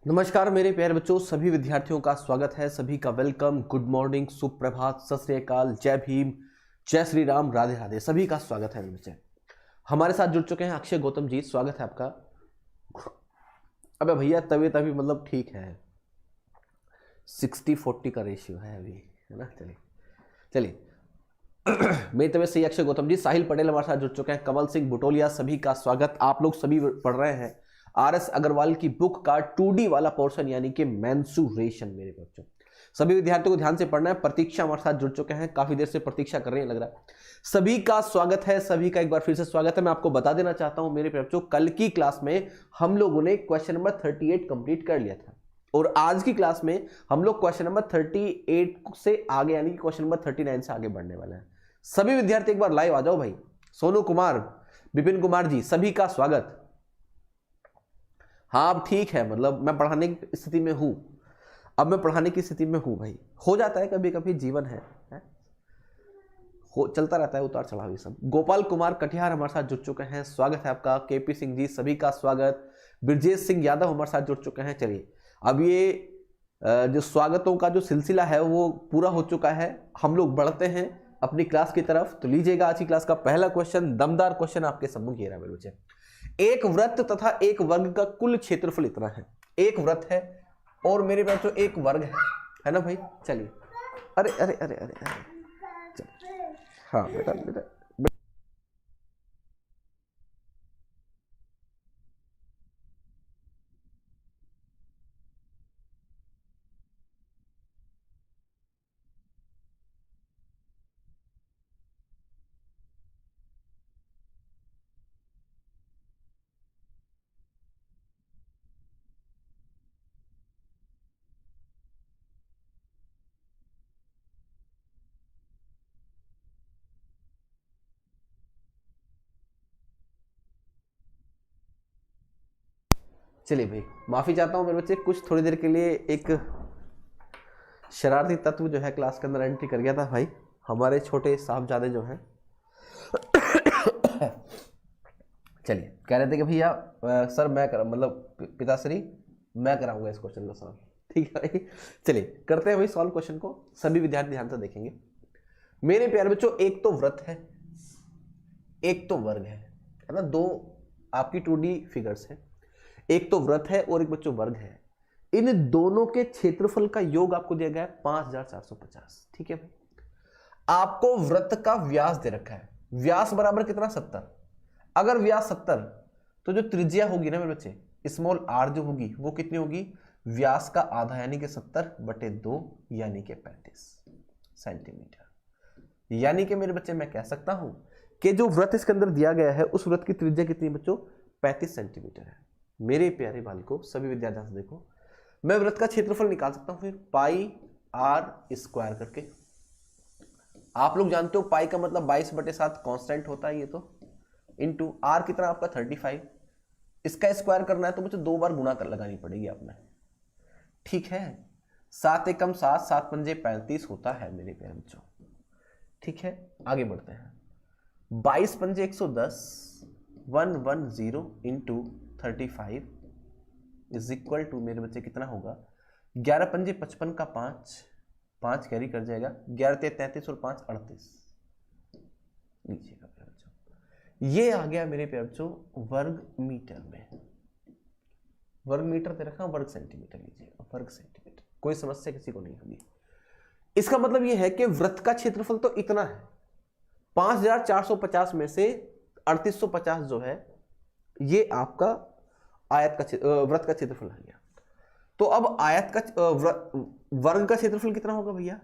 नमस्कार मेरे प्यारे बच्चों, सभी विद्यार्थियों का स्वागत है। सभी का वेलकम, गुड मॉर्निंग, सुप्रभात, सत श्री अकाल, जय भीम, जय श्री राम, राधे राधे। सभी का स्वागत है मेरे बच्चे। हमारे साथ जुड़ चुके हैं अक्षय गौतम जी, स्वागत है आपका। अबे भैया तबीयत अभी मतलब ठीक है, 60-40 का रेशियो है अभी, है ना। चलिए मेरी तबीयत सही। अक्षय गौतम जी, साहिल पटेल हमारे साथ जुड़ चुके हैं, कमल सिंह बुटोलिया, सभी का स्वागत। आप लोग सभी पढ़ रहे हैं आर.एस. अग्रवाल की बुक का 2D वाला पोर्शन यानी कि मेंसुरेशन। मेरे बच्चों सभी विद्यार्थियों को ध्यान से पढ़ना है। प्रतीक्षा हमारे साथ जुड़ चुके हैं, काफी देर से प्रतीक्षा कर रहे हैं लग रहा है। सभी का स्वागत है, सभी का एक बार फिर से स्वागत है। मैं आपको बता देना चाहता हूं मेरे बच्चों, कल की क्लास में हम लोगों ने क्वेश्चन नंबर 38 कंप्लीट कर लिया था और आज की क्लास में हम लोग क्वेश्चन नंबर 38 से आगे यानी कि क्वेश्चन नंबर 39 से आगे बढ़ने वाले हैं। सभी विद्यार्थी एक बार लाइव आ जाओ भाई। सोनू कुमार, विपिन कुमार जी, सभी का स्वागत। हाँ अब ठीक है, मतलब मैं पढ़ाने की स्थिति में हूं, अब मैं पढ़ाने की स्थिति में हूं भाई। हो जाता है कभी कभी, जीवन है? हो चलता रहता है उतार चढ़ाव ये सब। गोपाल कुमार कटिहार हमारे साथ जुड़ चुके हैं, स्वागत है आपका। केपी सिंह जी, सभी का स्वागत। ब्रजेश सिंह यादव हमारे साथ जुड़ चुके हैं। चलिए अब ये जो स्वागतों का जो सिलसिला है वो पूरा हो चुका है, हम लोग बढ़ते हैं अपनी क्लास की तरफ। तो लीजिएगा आज की क्लास का पहला क्वेश्चन, दमदार क्वेश्चन आपके सम्मुख ये रहा मेरे बच्चे। एक वृत्त तथा एक वर्ग का कुल क्षेत्रफल इतना है। एक वृत्त है और मेरे पास जो एक वर्ग है ना भाई। चलिए अरे अरे अरे अरे, अरे। हाँ बेटा बेटा, चलिए भाई माफी चाहता हूं मेरे बच्चे, कुछ थोड़ी देर के लिए एक शरारती तत्व जो है क्लास के अंदर एंट्री कर गया था भाई। हमारे छोटे साहबजादे जो हैं चलिए कह रहे थे कि भैया सर मैं कर मतलब पिताश्री मैं कराऊंगा इस क्वेश्चन को सॉल्व। ठीक है भाई, चलिए करते हैं भाई सॉल्व क्वेश्चन को। सभी विद्यार्थी ध्यान से देखेंगे मेरे प्यारे बच्चों। एक तो वृत्त है, एक तो वर्ग है ना। दो आपकी 2D फिगर्स है, एक तो वृत्त है और एक बच्चों वर्ग है। इन दोनों के क्षेत्रफल का योग आपको दिया गया है 5450। ठीक है भाई, आपको वृत्त का व्यास दे रखा है। व्यास बराबर कितना? 70। अगर व्यास 70 तो जो त्रिज्या होगी ना मेरे बच्चे, स्मॉल आर जो होगी वो कितनी होगी? व्यास का आधा यानी कि 70/2 यानी कि 35 सेंटीमीटर। यानी कि मेरे बच्चे मैं कह सकता हूं कि जो वृत्त इसके अंदर दिया गया है उस वृत्त की त्रिज्या कितनी बच्चों? 35 सेंटीमीटर है। मेरे प्यारे बालकों, सभी विद्यार्थी देखो, मैं वृत्त का क्षेत्रफल निकाल सकता हूं फिर पाई आर स्क्वायर करके। आप लोग जानते हो पाई का मतलब 22/7 कांस्टेंट होता है ये तो, इनटू आर कितना आपका 35। इसका स्क्वायर करना है तो मुझे 2 बार गुणा कर लगानी पड़ेगी आपने। ठीक है, 7 एकम 7, 7 पंजे 35 होता है मेरे प्यारे बच्चों। ठीक है आगे बढ़ते हैं। 22 पंजे 110, 110 इंटू 35 इज इक्वल टू मेरे बच्चे कितना होगा? 11 पंजे 55 का 5, 5 कैरी कर जाएगा, 11 ते 33 और 5 38। लीजिएगा प्यारे बच्चों, ये आ गया मेरे प्यारे बच्चों वर्ग मीटर में। वर्ग मीटर दे रखा, वर्ग सेंटीमीटर लीजिएगा, वर्ग सेंटीमीटर। कोई समस्या किसी को नहीं होगी। इसका मतलब ये है कि वृत्त का क्षेत्रफल तो इतना है, 5450 में से 3850 जो है ये आपका आयत का वृत्त का क्षेत्रफल आ गया। तो अब आयत का वर्ग का क्षेत्रफल कितना होगा भैया?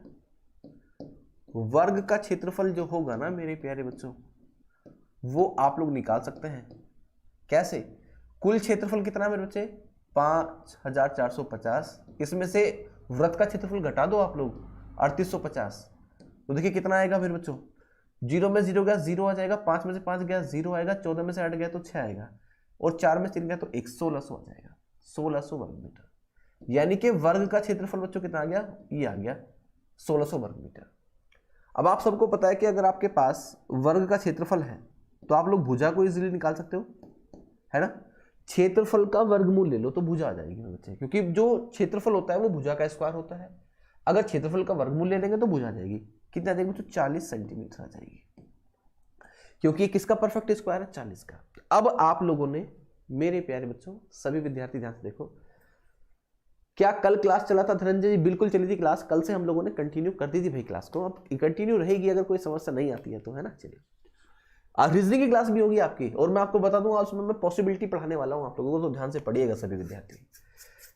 वर्ग का क्षेत्रफल जो होगा ना मेरे प्यारे बच्चों वो आप लोग निकाल सकते हैं। कैसे? कुल क्षेत्रफल कितना मेरे बच्चे? 5450। इसमें से वृत्त का क्षेत्रफल घटा दो आप लोग 3850, तो देखिए कितना आएगा मेरे बच्चों? 0 में 0 गया 0 आ जाएगा, 5 में से 5 गया 0 आएगा, 14 में से 8 गया तो 6 आएगा, और 4 में 3 गया तो 1600 आ जाएगा, 1600 वर्ग मीटर। यानी कि वर्ग का क्षेत्रफल बच्चों कितना आ गया? ये आ गया 1600 वर्ग मीटर। अब आप सबको पता है कि अगर आपके पास वर्ग का क्षेत्रफल है तो आप लोग भुजा को इजीली निकाल सकते हो, है ना। क्षेत्रफल का वर्गमूल ले लो तो भुजा आ जाएगी मेरे बच्चे, क्योंकि जो क्षेत्रफल होता है वो भुजा का स्क्वायर होता है। अगर क्षेत्रफल का वर्गमूल ले लेंगे तो भुजा आ जाएगी। कितना आ जाएगी बच्चों? 40 सेंटीमीटर आ जाएगी, क्योंकि किसका परफेक्ट स्क्वायर है? 40 का। अब आप लोगों ने, मेरे प्यारे बच्चों, सभी विद्यार्थी ध्यान से देखो, क्या कल क्लास चला था धनंजय जी? बिल्कुल चली थी क्लास, कल से हम लोगों ने कंटिन्यू कर दी थी भाई क्लास को, अब कंटिन्यू रहेगी अगर कोई समस्या नहीं आती है तो, है ना। चलिए, आज रीजनिंग की क्लास भी होगी आपकी, और मैं आपको बता दूंगा उसमें मैं पॉसिबिलिटी पढ़ाने वाला हूं आप लोगों को, तो ध्यान से पढ़िएगा सभी विद्यार्थी।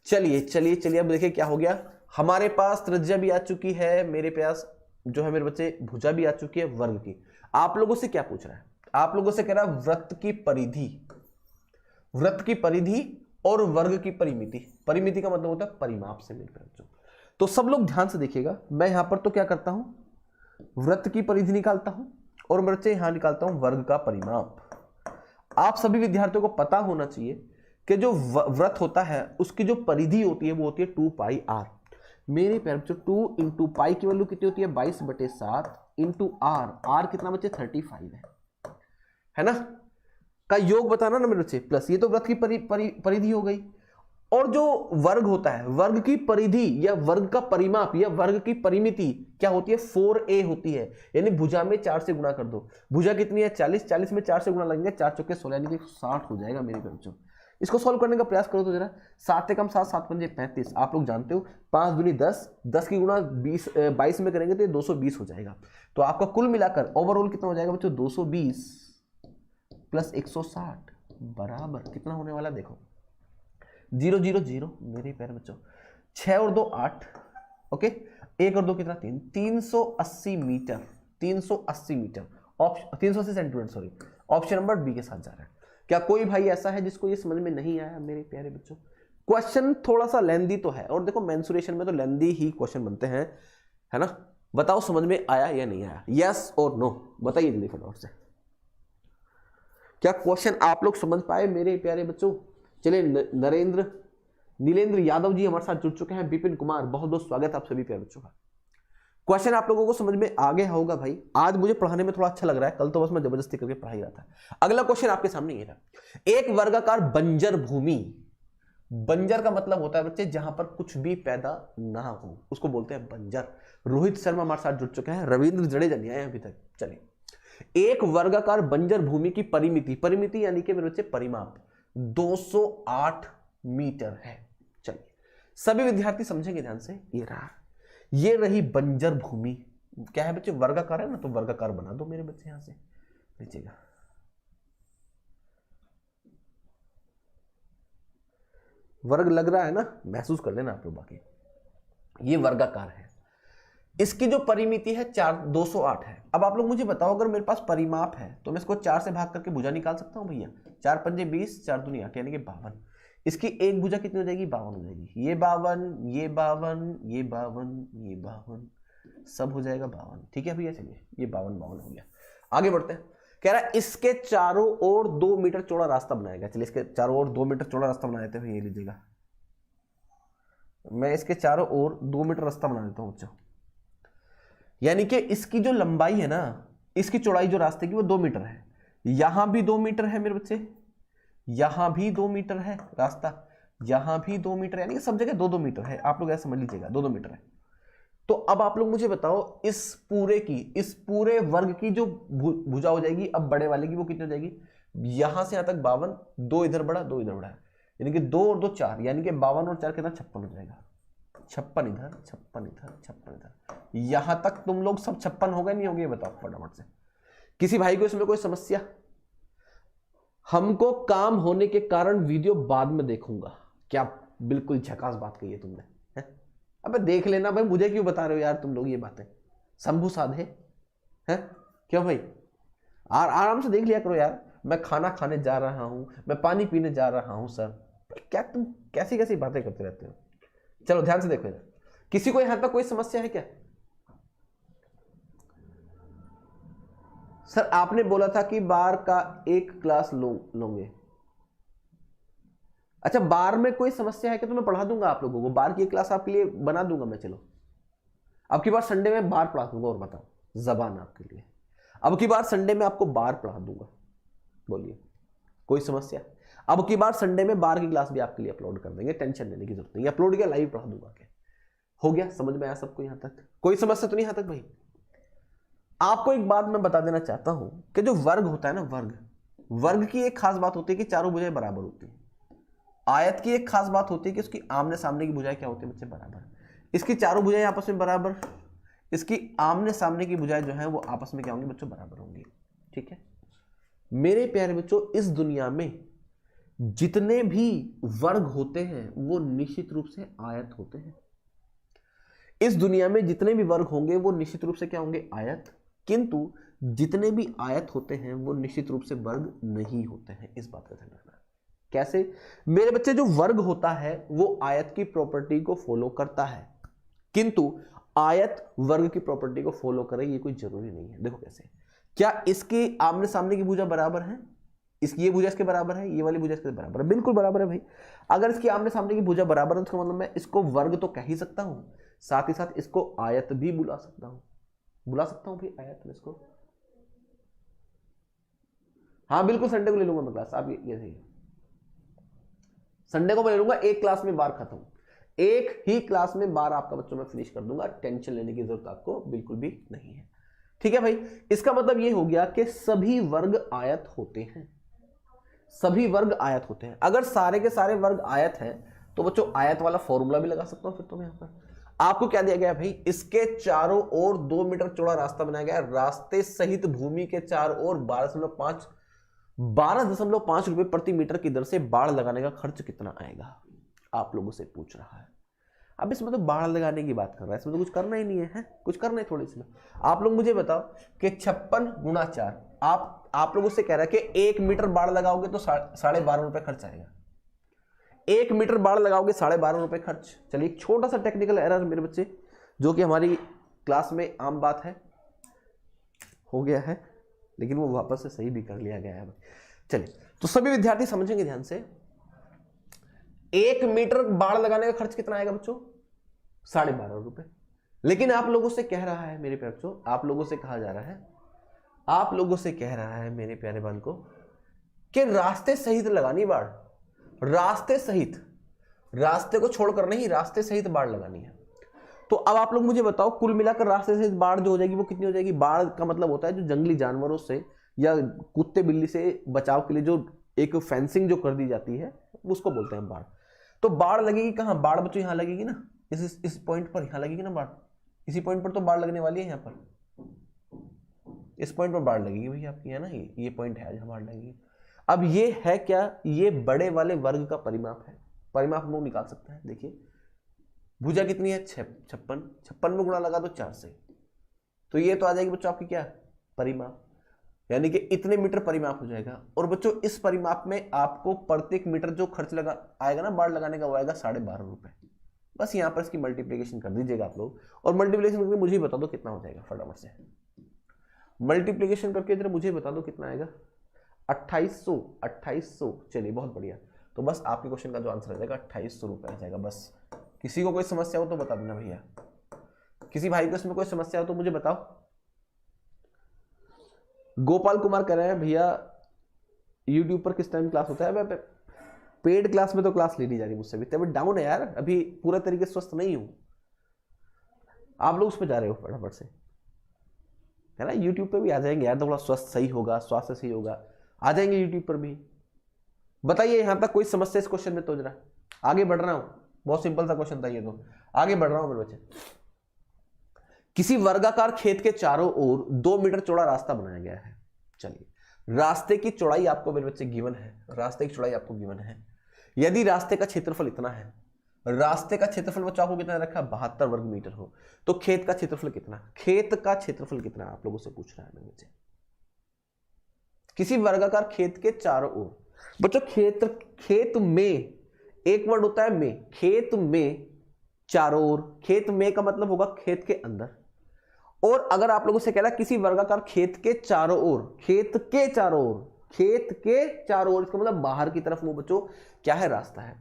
चलिए चलिए चलिए, अब देखिए क्या हो गया। हमारे पास त्रिज्या भी आ चुकी है, मेरे पास जो है मेरे बच्चे भुजा भी आ चुकी है वर्ग की। आप लोगों से क्या पूछ रहा है? आप लोगों से कह रहा है वृत्त की परिधि, वृत्त की परिधि और वर्ग की परिमिति। परिमिति का मतलब होता है परिमाप से मेरे बच्चों। तो सब लोग ध्यान से देखिएगा, मैं यहां पर तो क्या करता हूं, वृत्त की परिधि निकालता हूं, और मेरे बच्चे यहां निकालता हूं वर्ग का परिमाप। आप सभी विद्यार्थियों को पता होना चाहिए कि जो वृत्त होता है उसकी जो परिधि होती है वो होती है 2 पाई r। मेरे प्यारे बच्चों 2 इंटू पाई की वैल्यू कितनी होती है? 22/7 इंटू r कितना बच्चे? 35 है ना, का योग बताना ना मेरे बच्चे, प्लस ये तो वृत्त की परिधि हो गई। और जो वर्ग होता है, वर्ग की परिधि या वर्ग का परिमाप या वर्ग की परिमिति क्या होती है? 4a होती है, यानी भुजा में 4 से गुणा कर दो। भुजा कितनी है? 40, 40 में 4 से गुणा लगेंगे, 4 चौके 16 यानी कि 60 हो जाएगा मेरे बच्चों। इसको सॉल्व करने का प्रयास करो तो जरा। 7 से कम 7, 7 पंजे 35। आप लोग जानते हो 5 दूनी 10, 10 की गुणा 22 में करेंगे तो ये 220 हो जाएगा। तो आपका कुल मिलाकर ओवरऑल कितना हो जाएगा बच्चों? 220 प्लस 160 बराबर कितना होने वाला? देखो 0 0 0 मेरे प्यारे बच्चों, 6 और 2 8, ओके, 1 और 2 कितना? 3, 380 metre, 380 metre, 380 centimetre, sorry. Option number B के साथ जा रहा है। क्या कोई भाई ऐसा है जिसको ये समझ में नहीं आया मेरे प्यारे बच्चों? क्वेश्चन थोड़ा सा लेंदी तो है, और देखो मेंसुरेशन में तो लेंदी ही क्वेश्चन बनते हैं, है ना। बताओ समझ में आया या नहीं आया? यस और नो बताइए जल्दी फटाफट से। क्या क्वेश्चन आप लोग समझ पाए मेरे प्यारे बच्चों? चलिए, नरेंद्र नीलेंद्र यादव जी हमारे साथ जुड़ चुके हैं, विपिन कुमार, बहुत बहुत स्वागत आप सभी प्यारे बच्चों का। क्वेश्चन आप लोगों को समझ में आ गया होगा भाई। आज मुझे पढ़ाने में थोड़ा अच्छा लग रहा है, कल तो बस मैं जबरदस्ती करके पढ़ाई रहा था। अगला क्वेश्चन आपके सामने ये रहा, एक वर्गाकार बंजर भूमि। बंजर का मतलब होता है बच्चे जहां पर कुछ भी पैदा ना हो, उसको बोलते हैं बंजर। रोहित शर्मा हमारे साथ जुड़ चुके हैं, रविंद्र जडेजा नहीं आए अभी तक। चलिए, एक वर्गाकार बंजर भूमि की परिमिति, परिमिति यानी कि मेरे बच्चे परिमाप 208 मीटर है। चलिए, सभी विद्यार्थी समझेंगे ध्यान से। ये रहा, ये रही बंजर भूमि। क्या है बच्चे? वर्गाकार है ना, तो वर्गाकार बना दो मेरे बच्चे यहां से लीजिएगा। वर्ग लग रहा है ना, महसूस कर लेना आप लोग। बाकी ये वर्गाकार है, इसकी जो परिमिति है 208 है। अब आप लोग मुझे बताओ, अगर मेरे पास परिमाप है तो मैं इसको 4 से भाग करके भुजा निकाल सकता हूं भैया? 4 पंजे 20, 4 दूनी 8 यानी कि 52। इसकी एक भुजा कितनी हो जाएगी? 52 हो जाएगी। ये 52, ये 52, ये 52, ये 52, सब हो जाएगा 52। ठीक है भैया, चलिए ये 52 52 हो गया। आगे बढ़ते हैं। कह रहा है इसके चारों ओर 2 मीटर चौड़ा रास्ता बनाएगा। चलिए, इसके चारों ओर 2 मीटर चौड़ा रास्ता बना देते हैं। ये लीजिएगा, मैं इसके चारों ओर 2 मीटर रास्ता बना देता हूं बच्चों। यानी कि इसकी जो लंबाई है ना, इसकी चौड़ाई जो रास्ते की वो 2 मीटर है। यहां भी 2 मीटर है मेरे बच्चे, यहां भी 2 मीटर है रास्ता, यहां भी 2 मीटर, यानी कि सब जगह 2-2 मीटर है। आप लोग ऐसा समझ लीजिएगा, 2-2 मीटर है। तो अब आप लोग मुझे बताओ, इस पूरे वर्ग की जो भुजा हो जाएगी अब बड़े वाले की, वो कितनी हो जाएगी? यहां से यहां तक 52, 2 इधर बढ़ा 2 इधर बढ़ा, यानी कि 2 और 2 4, यानी कि 52 और 4 कितना? 56 हो जाएगा। 56 इधर, 56 इधर, 56 इधर। यहां तक तुम लोग सब 56 हो गए नहीं हो गए? बताओ फटाफट से। किसी भाई को इसमें कोई समस्या? हमको काम होने के कारण वीडियो बाद में देखूंगा। क्या बिल्कुल झकास बात कही है तुमने, है? अबे देख लेना भाई, मुझे क्यों बता रहे हो यार तुम लोग ये बातें? शंभू साधे हैं क्यों भाई? आराम से देख लिया करो यार। मैं खाना खाने जा रहा हूं, मैं पानी पीने जा रहा हूं सर। क्या तुम कैसी कैसी बातें करते रहते हो? चलो ध्यान से देखो। किसी को यहां तक कोई समस्या है क्या? सर आपने बोला था कि बार का एक क्लास लोगे। अच्छा, बार में कोई समस्या है क्या? तो मैं पढ़ा दूंगा आप लोगों को, बार की एक क्लास आपके लिए बना दूंगा मैं। चलो, अब की बार संडे में बार पढ़ा दूंगा। और बताओ, जबान आपके लिए अब की बार संडे में आपको बार पढ़ा दूंगा। बोलिए, कोई समस्या? अब की बार संडे में बार की क्लास भी आपके लिए अपलोड कर देंगे, टेंशन लेने की जरूरत नहीं, अपलोड किया लाइव पढ़ा दूंगा के। हो गया, समझ में आया सबको यहां तक? कोई समस्या तो नहीं यहां तक भाई? आपको एक बात मैं बता देना चाहता हूं कि जो वर्ग होता है ना, वर्ग की एक खास बात होती है कि चारों भुजाएं बराबर होती है। आयत की एक खास बात होती है कि उसकी आमने सामने की भुजाएं क्या होती है बच्चे? बराबर। इसकी चारों भुजाएं आपस में बराबर, इसकी आमने सामने की भुजाएं जो है वो आपस में क्या होंगी बच्चों? बराबर होंगी। ठीक है मेरे प्यारे बच्चों, इस दुनिया में जितने भी वर्ग होते हैं वो निश्चित रूप से आयत होते हैं। इस दुनिया में जितने भी वर्ग होंगे वो निश्चित रूप से क्या होंगे? आयत। किंतु जितने भी आयत होते हैं वो निश्चित रूप से वर्ग नहीं होते हैं, इस बात का ध्यान रखना। कैसे मेरे बच्चे? जो वर्ग होता है वो आयत की प्रॉपर्टी को फॉलो करता है, किंतु आयत वर्ग की प्रॉपर्टी को फॉलो करे ये कोई जरूरी नहीं है। देखो कैसे, क्या इसके आमने सामने की भुजा बराबर है? इसकी ये भुजा इसके बराबर है, ये वाली भुजा इसके बराबर है? बिल्कुल बराबर है भाई। अगर इसकी आमने सामने की भुजा बराबर है तो मतलब मैं इसको वर्ग तो कह ही सकता हूं, साथ ही साथ इसको आयत भी बुला सकता हूं। भाई आयत में इसको। हाँ बिल्कुल, संडे को ले लूंगा मैं क्लास। आप ये सही है, संडे को मैं ले लूंगा, एक क्लास में बार खत्म, एक ही क्लास में बार आपका बच्चों में फिनिश कर दूंगा। टेंशन लेने की जरूरत आपको बिल्कुल भी नहीं है। ठीक है भाई, इसका मतलब ये हो गया कि सभी वर्ग आयत होते हैं, सभी वर्ग आयत होते हैं। अगर सारे के सारे वर्ग आयत हैं तो बच्चों आयत वाला फॉर्मूला भी लगा सकता हूं फिर तो मैं यहां पर। आपको क्या दिया गया भाई? इसके चारों ओर 2 मीटर चौड़ा रास्ता बनाया गया है, रास्ते सहित भूमि के चारों ओर 12.5 रुपए प्रति मीटर की दर से बाड़ लगाने का खर्च कितना आएगा? आप लोगों से पूछ रहा है। अब इसमें तो बाड़ लगाने की बात कर रहा है, इसमें तो कुछ करना ही नहीं है, कुछ करना है थोड़ी इसमें। आप लोग मुझे बताओ कि 56 गुणा 4, आप लोगों से कह रहा है कि 1 मीटर बाड़ लगाओगे तो 12.5 रुपए खर्च आएगा। 1 मीटर बाड़ लगाओगे 12.5 रुपए खर्च। चलिए, एक छोटा सा टेक्निकल एरर मेरे बच्चे, जो कि हमारी क्लास में आम बात है, हो गया है, लेकिन वो वापस से सही भी कर लिया गया है। चलिए, तो सभी विद्यार्थी समझेंगे ध्यान से। 1 मीटर बाड़ लगाने का खर्च कितना आएगा बच्चों? 12.5 रुपए। लेकिन आप लोगों से कह रहा है मेरे प्यारे बच्चों, आप लोगों से कहा जा रहा है, आप लोगों से कह रहा है मेरे प्यारे बालकों कि रास्ते सहित लगानी बाड़, रास्ते सहित, रास्ते को छोड़कर नहीं, रास्ते सहित बाड़ लगानी है। तो अब आप लोग मुझे बताओ, कुल मिलाकर रास्ते सहित बाड़ जो हो जाएगी वो कितनी हो जाएगी? बाड़ का मतलब होता है जो जंगली जानवरों से या कुत्ते बिल्ली से बचाव के लिए जो एक फेंसिंग जो कर दी जाती है उसको बोलते हैं बाड़। तो बाड़ लगेगी कहाँ? बाड़ बच्चों यहाँ लगेगी ना, इस पॉइंट पर यहाँ लगेगी ना बाड़। इसी पॉइंट पर तो बाड़ लगने वाली है, यहाँ पर इस पॉइंट पर बाड़ लगेगी भैया आपकी, है ना, ये पॉइंट है जहाँ बाड़ लगेगी। अब ये है क्या? ये बड़े वाले वर्ग का परिमाप है। परिमाप हम लोग निकाल सकते हैं। देखिए भुजा कितनी है? 56 में गुणा लगा दो 4 से, तो ये तो आ जाएगी बच्चों आपकी क्या? परिमाप, यानी कि इतने मीटर परिमाप हो जाएगा। और बच्चों इस परिमाप में आपको प्रत्येक मीटर जो खर्च लगा आएगा ना बाड़ लगाने का, वो आएगा 12.5 रुपए। बस यहाँ पर इसकी मल्टीप्लीकेशन कर दीजिएगा आप लोग, और मल्टीप्लीकेशन करके मुझे बता दो कितना हो जाएगा। फटाफट से मल्टीप्लीकेशन करके जरा मुझे बता दो कितना आएगा। 2800। चलिए बहुत बढ़िया, तो बस आपके क्वेश्चन का जो आंसर आ जाएगा 2800 रुपये आ जाएगा। बस किसी को कोई समस्या हो तो बता देना भैया, किसी भाई को इसमें कोई समस्या हो तो मुझे बताओ। गोपाल कुमार कह रहे हैं भैया यूट्यूब पर किस टाइम क्लास होता है? पेड क्लास में तो क्लास ली नहीं जा रही मुझसे भी, तबियत डाउन है यार, अभी पूरा तरीके से स्वस्थ नहीं हूं। आप लोग उस पर जा रहे हो फटाफट से, है ना। यूट्यूब पे भी आ जाएंगे यार, थोड़ा स्वस्थ सही होगा, स्वास्थ्य सही होगा, आ जाएंगे यूट्यूब पर भी। बताइए यहां तक कोई समस्या इस क्वेश्चन में? तो जरा आगे बढ़ रहा हूं, बहुत सिंपल सा क्वेश्चन था ये, तो आगे बढ़ रहा हूं मेरे बच्चे। किसी वर्गाकार खेत के चारों ओर 2 मीटर चौड़ा रास्ता बनाया गया है। चलिए, रास्ते की चौड़ाई आपको मेरे बच्चे गिवन है, रास्ते की चौड़ाई आपको गिवन है। यदि रास्ते का क्षेत्रफल इतना है, रास्ते का क्षेत्रफल बच्चों आपको कितना रखा? 72 वर्ग मीटर हो, तो खेत का क्षेत्रफल कितना? खेत का क्षेत्रफल कितना आप लोगों से पूछ रहा है मेरे बच्चे। किसी वर्गाकार खेत के चारों ओर, बच्चों खेत में एक वर्ड होता है में, खेत में चारों ओर, खेत में का मतलब होगा खेत के अंदर। और अगर आप लोगों से कह रहा है किसी वर्गाकार खेत के चारों ओर, खेत के चारों ओर, खेत के चारों ओर, इसका मतलब बाहर की तरफ वो बच्चों क्या है? रास्ता है।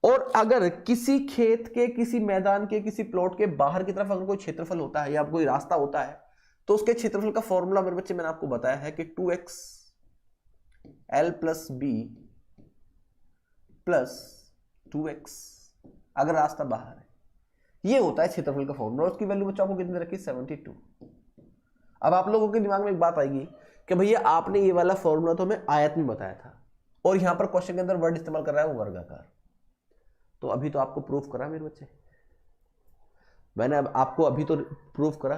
और अगर किसी खेत के, किसी मैदान के, किसी प्लॉट के बाहर की तरफ अगर कोई क्षेत्रफल होता है या कोई रास्ता होता है, तो उसके क्षेत्रफल का फॉर्मूला मेरे बच्चे मैंने आपको बताया है कि 2x l + b plus 2x अगर रास्ता बाहर है। ये होता है क्षेत्रफल का फॉर्मूला। उसकी वैल्यू बच्चों को कितनी रखी? 72। अब आप लोगों के दिमाग में एक बात आएगी कि भैया आपने ये वाला फॉर्मूला तो हमें आयत में बताया था और यहां पर क्वेश्चन के अंदर वर्ड इस्तेमाल कर रहा है वो वर्गाकार। तो अभी तो आपको प्रूफ करा मेरे बच्चे, मैंने अब आपको अभी तो प्रूफ करा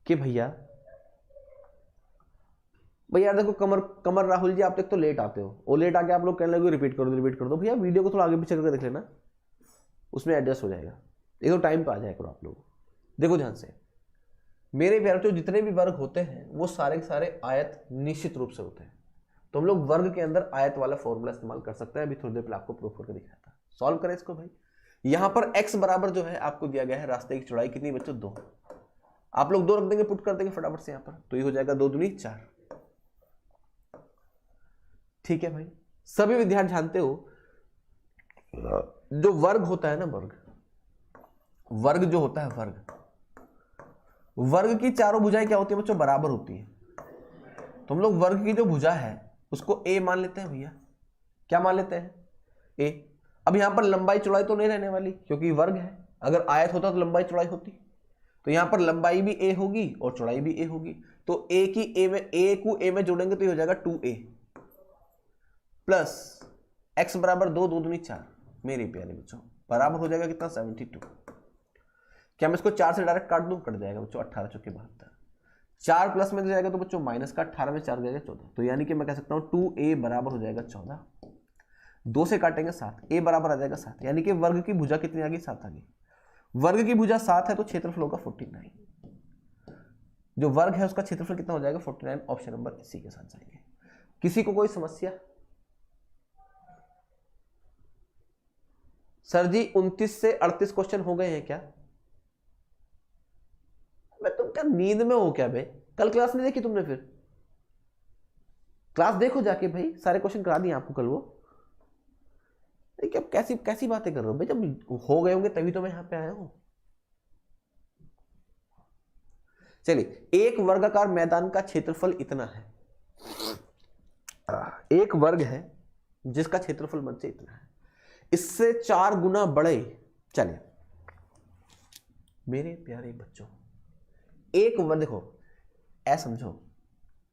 कि भैया देखो कमर राहुल जी, आप तक तो लेट आते हो और लेट आके आप लोग कहने लगे रिपीट कर दो। भैया वीडियो को थोड़ा आगे पीछे करके देख लेना, उसमें एडजस्ट हो जाएगा। एक तो टाइम पे आ जाएगा करो आप लोग। देखो ध्यान से मेरे प्यारे बच्चों, जितने भी वर्ग होते हैं वो सारे के सारे आयत निश्चित रूप से होते हैं। तो हम लोग वर्ग के अंदर आयत वाला फॉर्मूला इस्तेमाल कर सकते हैं। अभी थोड़ी देर पहले आपको प्रूफ करके दिखाया था। सॉल्व करें इसको भाई। यहां पर x बराबर जो है आपको दिया गया है रास्ते की चौड़ाई कितनी बच्चों? 2। आप लोग 2 रख देंगे, पुट कर देंगे फटाफट से यहां पर, तो ये हो जाएगा 2 दूनी 4। ठीक है भाई। सभी विद्यार्थी जानते हो जो वर्ग होता है ना, वर्ग जो होता है, वर्ग की चारों भुजाएं क्या होती है बच्चों? बराबर होती है। तो हम लोग वर्ग की जो भुजा है उसको a मान लेते हैं भैया। क्या मान लेते हैं? a। अब यहां पर लंबाई चौड़ाई तो नहीं रहने वाली क्योंकि वर्ग है। अगर आयत होता तो लंबाई चौड़ाई होती, तो यहां पर लंबाई भी a होगी और चौड़ाई भी a होगी। तो a को a में जोड़ेंगे तो ये हो जाएगा 2a प्लस x बराबर 2, 2 दूनी 4। मेरे प्यारे बच्चों बराबर हो जाएगा कितना? 72। क्या मैं इसको 4 से डायरेक्ट काट दूं? कट जाएगा बच्चों, 18 चौके 72। 4 प्लस में जाएगा तो बच्चों माइनस का, 18 में 4 जाएगा 14। तो यानी कि मैं कह सकता हूं 2a बराबर हो जाएगा 14। 2 से काटेंगे 7, a बराबर आ जाएगा 7। यानी कि वर्ग की भुजा कितनी आ गई? 7 आ गई। वर्ग की भुजा 7 है तो क्षेत्रफल होगा 49। जो वर्ग है उसका क्षेत्रफल कितना हो जाएगा? 49। ऑप्शन नंबर सी के साथ जाएंगे। किसी को कोई समस्या? सर जी 29 से 38 क्वेश्चन हो गए हैं क्या? मैं तुम क्या नींद में हो क्या भाई? कल क्लास नहीं देखी तुमने? फिर क्लास देखो जाके भाई, सारे क्वेश्चन करा दिए आपको कल वो। क्या कैसी बातें कर रहे हो भाई? जब हो गए होंगे तभी तो मैं यहां पे आया हूं। चलिए, एक वर्गाकार मैदान का क्षेत्रफल इतना है। एक वर्ग है जिसका क्षेत्रफल मन से इतना है, इससे 4 गुना बड़े। चलिए मेरे प्यारे बच्चों, एक वर्ग देखो, ऐसा समझो,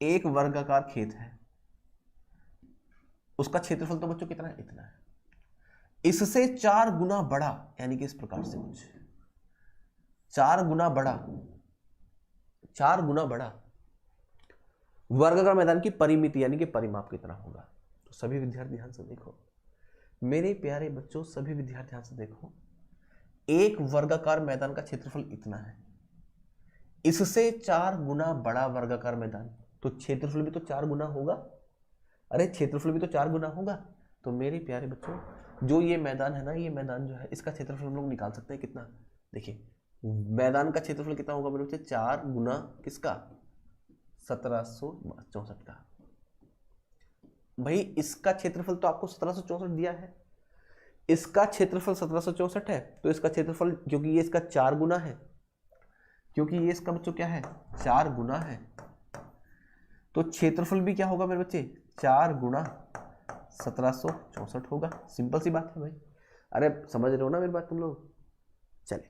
एक वर्गाकार खेत है, उसका क्षेत्रफल तो बच्चों कितना है? इतना है। इससे 4 गुना बड़ा, यानी कि इस प्रकार से कुछ 4 गुना बड़ा, 4 गुना बड़ा वर्गाकार मैदान की परिमिति यानी कि परिमाप कितना होगा? तो सभी विद्यार्थी ध्यान से देखो मेरे प्यारे बच्चों, सभी विद्यार्थी ध्यान से देखो, एक वर्गाकार मैदान का क्षेत्रफल इतना है, इससे 4 गुना बड़ा वर्गाकार मैदान, तो क्षेत्रफल भी तो 4 गुना होगा। अरे क्षेत्रफल भी तो 4 गुना होगा। तो मेरे प्यारे बच्चों, जो ये मैदान है ना, ये मैदान जो है इसका क्षेत्रफल हम लोग निकाल सकते हैं कितना? देखिए मैदान का क्षेत्रफल कितना होगा मेरे बच्चे? 4 गुना किसका? 1764 का। भाई इसका क्षेत्रफल तो आपको 1764 दिया है, इसका क्षेत्रफल 1764 है, तो इसका क्षेत्रफल, क्योंकि ये इसका 4 गुना है, क्योंकि ये इसका बच्चों क्या है? 4 गुना है, तो क्षेत्रफल भी क्या होगा मेरे बच्चे? 4 गुना 1764 होगा। सिंपल सी बात है भाई। अरे समझ रहे हो ना मेरी बात तुम लोग? चले,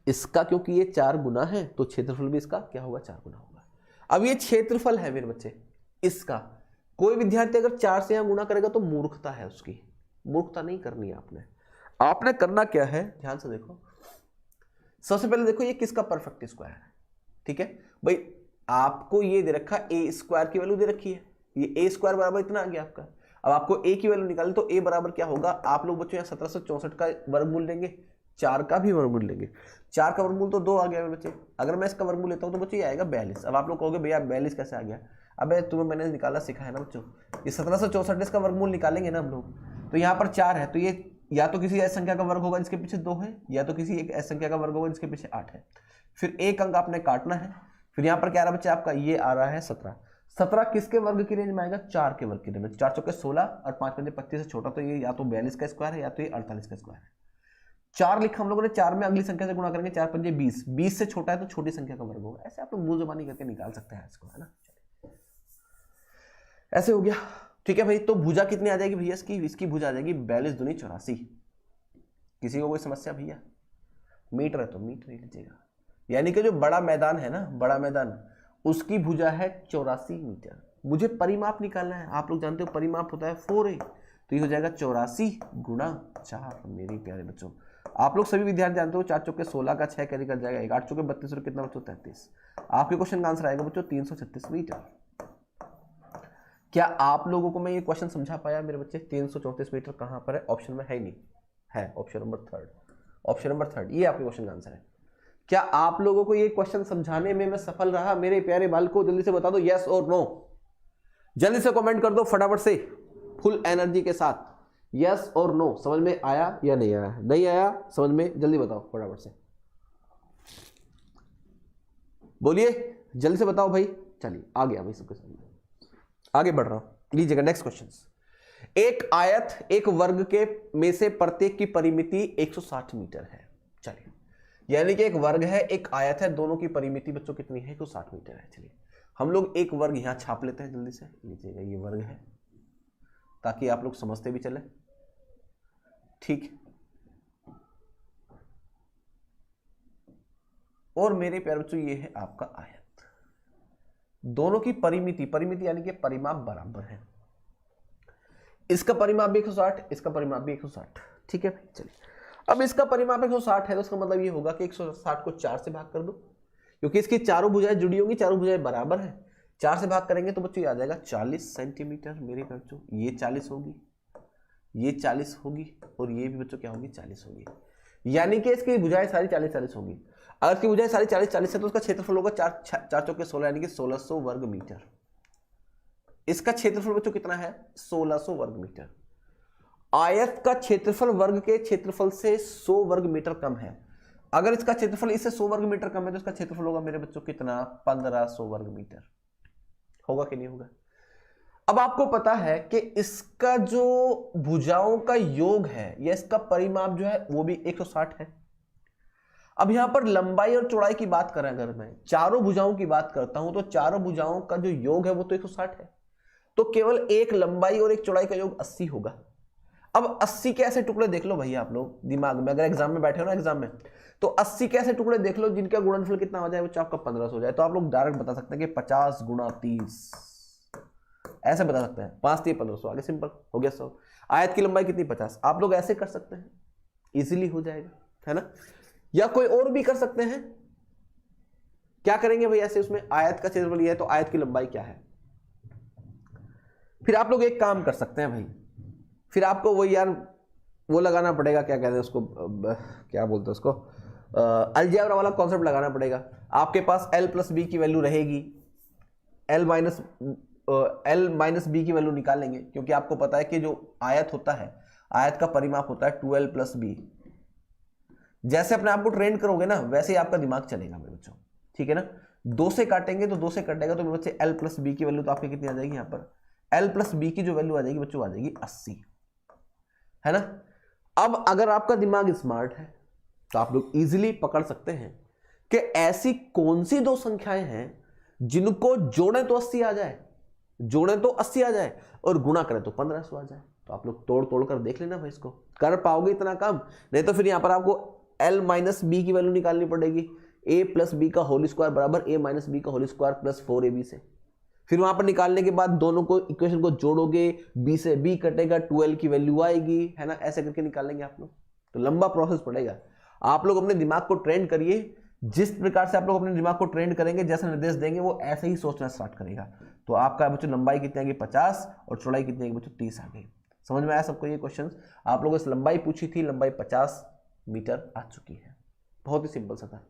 इसका क्योंकि ये 4 गुना है तो क्षेत्रफल भी इसका क्या होगा? 4 गुना होगा। अब ये क्षेत्रफल है मेरे बच्चे इसका। कोई विद्यार्थी अगर 4 से यहां गुना करेगा तो मूर्खता है उसकी। मूर्खता नहीं करनी है आपने करना क्या है? ध्यान से देखो। सबसे पहले देखो ये किसका परफेक्ट स्क्वायर है। ठीक है भाई, आपको ये दे रखा ए स्क्वायर की वैल्यू दे रखी है, ये ए स्क्वायर बराबर इतना आ गया आपका। अब आपको ए की वैल्यू निकालनी, तो ए बराबर क्या होगा? आप लोग बच्चों यहाँ 1764 का वर्गमूल लेंगे, 4 का भी वर्गमूल लेंगे। 4 का वर्गमूल तो 2 आ गया मेरे बच्चे। अगर मैं इसका वर्गमूल लेता हूँ तो बच्चे ये आएगा 42। अब आप लोग कहोगे भैया 42 कैसे आ गया? अबे तुम्हें मैंने निकाला सिखाया ना बच्चों, ये 1764 इसका वर्गमूल निकालेंगे ना हम लोग, तो यहाँ पर 4 है, तो ये या तो किसी ऐसी संख्या का वर्ग होगा जिसके पीछे 2 है, या तो किसी एक ऐसी संख्या का वर्ग होगा जिसके पीछे 8 है। फिर एक अंक आपने काटना है। फिर यहाँ पर क्या आ रहा है बच्चे आपका? ये आ रहा है 17। 17 किसके वर्ग की रेंज में आएगा? 4 के वर्ग की रेंज में। 4 चौके 16 और 5 पंजे 25 से छोटा, तो ये या तो 42 का स्क्वायर है या तो ये 48 का स्क्वायर है। 4 लिखा हम लोगों ने, 4 में अगली संख्या से गुणा करेंगे, 4 पंजे 20, 20 से छोटा है तो छोटी संख्या का वर्ग होगा। ऐसे आप लोग मूल जबानी करके निकाल सकते हैं इसको, है ना? ऐसे हो गया। ठीक है भाई, तो भुजा कितनी आ जाएगी भैया इसकी भुजा आ जाएगी 42 दूनी 84। किसी को कोई समस्या भैया? मीटर है तो मीटर ही लीजिएगा, यानी कि जो बड़ा मैदान है ना, बड़ा मैदान, उसकी भुजा है 84 मीटर। मुझे परिमाप निकालना है, आप लोग जानते हो परिमाप होता है 4a, तो ये हो जाएगा 84 गुणा 4। मेरे प्यारे बच्चों, आप लोग सभी विद्यार्थी जानते हो 4 चौके 16 का 6 कैरी कर जाएगा, 8 चौके 32 और कितना बच्चों 33। आपके क्वेश्चन का आंसर आएगा बच्चों 336 मीटर। क्या आप लोगों को मैं ये क्वेश्चन समझा पाया मेरे बच्चे? 334 मीटर कहां पर है? ऑप्शन में है ही नहीं, है ऑप्शन नंबर 3, ऑप्शन नंबर 3, ये आपके क्वेश्चन का आंसर है। क्या आप लोगों को ये क्वेश्चन समझाने में मैं सफल रहा मेरे प्यारे बालकों? जल्दी से बता दो यस और नो, जल्दी से कमेंट कर दो फटाफट से, फुल एनर्जी के साथ, यस और नो। समझ में आया या नहीं आया? नहीं आया समझ में, जल्दी बताओ फटाफट से, बोलिए जल्दी से बताओ भाई। चलिए आ गया भाई सबके सामने, आगे बढ़ रहा हूं, लीजिएगा नेक्स्ट क्वेश्चन। एक आयत एक वर्ग के में से प्रत्येक की परिमिति 160 मीटर है। चलिए, यानी कि एक वर्ग है एक आयत है, दोनों की परिमिति बच्चों कितनी है? 160 मीटर है। चलिए हम लोग एक वर्ग यहां छाप लेते हैं, जल्दी से लीजिएगा, ये वर्ग है ताकि आप लोग समझते भी चले। ठीक, और मेरे प्यारे बच्चों ये है आपका आयत, दोनों की परिमिति यानी कि परिमाप बराबर है। इसका परिमाप भी 160, इसका परिमाप भी 160। ठीक है भाई, चलिए अब इसका परिमाप 160 है तो इसका मतलब ये होगा कि 160 को 4 से भाग कर दो, क्योंकि इसकी चारों भुजाएं जुड़ी होंगी, चारों भुजाएं बराबर है। 4 से भाग करेंगे तो बच्चों ये आ जाएगा 40 सेंटीमीटर। मेरे बच्चों ये 40 होगी, ये 40 होगी और ये भी बच्चों क्या होगी? 40 होगी, यानी कि इसकी भुजाएं सारी 40-40 होगी। अगर इसकी भुजाएं सारी 40-40 है तो उसका क्षेत्रफल होगा 4 चौके 16 यानी कि 1600 वर्ग मीटर। इसका क्षेत्रफल बच्चों कितना है? 1600 वर्ग मीटर। आयत का क्षेत्रफल वर्ग के क्षेत्रफल से 100 वर्ग मीटर कम है। अगर इसका क्षेत्रफल इससे 100 वर्ग मीटर कम है तो इसका क्षेत्रफल होगा मेरे बच्चों कितना? 1500 वर्ग मीटर। होगा कि नहीं होगा? अब आपको पता है कि इसका जो भुजाओं का योग है या इसका परिमाप जो है वो भी 160 है। अब यहां पर लंबाई और चौड़ाई की बात करें, अगर मैं चारों भुजाओं की बात करता हूं तो चारों भुजाओं का जो योग है वो तो 160 है, तो केवल एक लंबाई और एक चौड़ाई का योग 80 होगा। अब 80 के ऐसे टुकड़े देख लो भैया आप लोग दिमाग में, अगर एग्जाम में बैठे हो ना एग्जाम में, तो 80 के ऐसे टुकड़े देख लो जिनका गुणनफल कितना हो जाए? वो आपका 1500 हो जाए। तो आप लोग डायरेक्ट बता सकते हैं कि 50 गुणा 30, ऐसे बता सकते हैं, 5 3 1500, आगे सिंपल हो गया। 100 आयत की लंबाई कितनी? 50। आप लोग ऐसे कर सकते हैं, इजीली हो जाएगा, है ना? या कोई और भी कर सकते हैं। क्या करेंगे भाई ऐसे? उसमें आयत का क्षेत्रफल ये है तो आयत की लंबाई क्या है? फिर आप लोग एक काम कर सकते हैं भाई, फिर आपको वो यार वो लगाना पड़ेगा, क्या कहते हैं उसको, क्या बोलते हैं उसको, अलजेब्रा वाला कॉन्सेप्ट लगाना पड़ेगा। आपके पास l प्लस बी की वैल्यू रहेगी, l माइनस बी की वैल्यू निकालेंगे, क्योंकि आपको पता है कि जो आयत होता है, आयत का परिमाप होता है 2l प्लस बी। जैसे अपने आप को ट्रेन करोगे ना वैसे ही आपका दिमाग चलेगा मेरे बच्चों, ठीक है ना? 2 से काटेंगे तो 2 से कटेगा तो मेरे बच्चे l प्लस बी की वैल्यू तो आपकी कितनी आ जाएगी? यहाँ पर l प्लस बी की जो वैल्यू आ जाएगी बच्चों आ जाएगी 80, है ना? अब अगर आपका दिमाग स्मार्ट है तो आप लोग इजीली पकड़ सकते हैं कि ऐसी कौन सी दो संख्याएं हैं जिनको जोड़ें तो 80 आ जाए, जोड़ें तो 80 आ जाए और गुणा करें तो 1500 आ जाए। तो आप लोग तोड़ तोड़ कर देख लेना भाई, इसको कर पाओगे इतना काम? नहीं तो फिर यहां पर आपको l माइनस बी की वैल्यू निकालनी पड़ेगी, a प्लस बी का होल स्क्वायर बराबर a माइनस बी का होल स्क्वायर प्लस 4ab से। फिर वहां पर निकालने के बाद दोनों को इक्वेशन को जोड़ोगे, b से b कटेगा, 2l की वैल्यू आएगी, है ना? ऐसे करके निकालेंगे आप लोग, तो लंबा प्रोसेस पड़ेगा। आप लोग अपने दिमाग को ट्रेन करिए, जिस प्रकार से आप लोग अपने दिमाग को ट्रेन करेंगे, जैसे निर्देश देंगे वो ऐसे ही सोचना स्टार्ट करेगा। तो आपका बच्चों लंबाई कितनी आएगी? 50 और चौड़ाई कितनी आएगी बच्चों? 30 आ गई। समझ में आया सबको ये क्वेश्चन? आप लोगों से लंबाई पूछी थी, लंबाई 50 मीटर आ चुकी है। बहुत ही सिंपल सा था।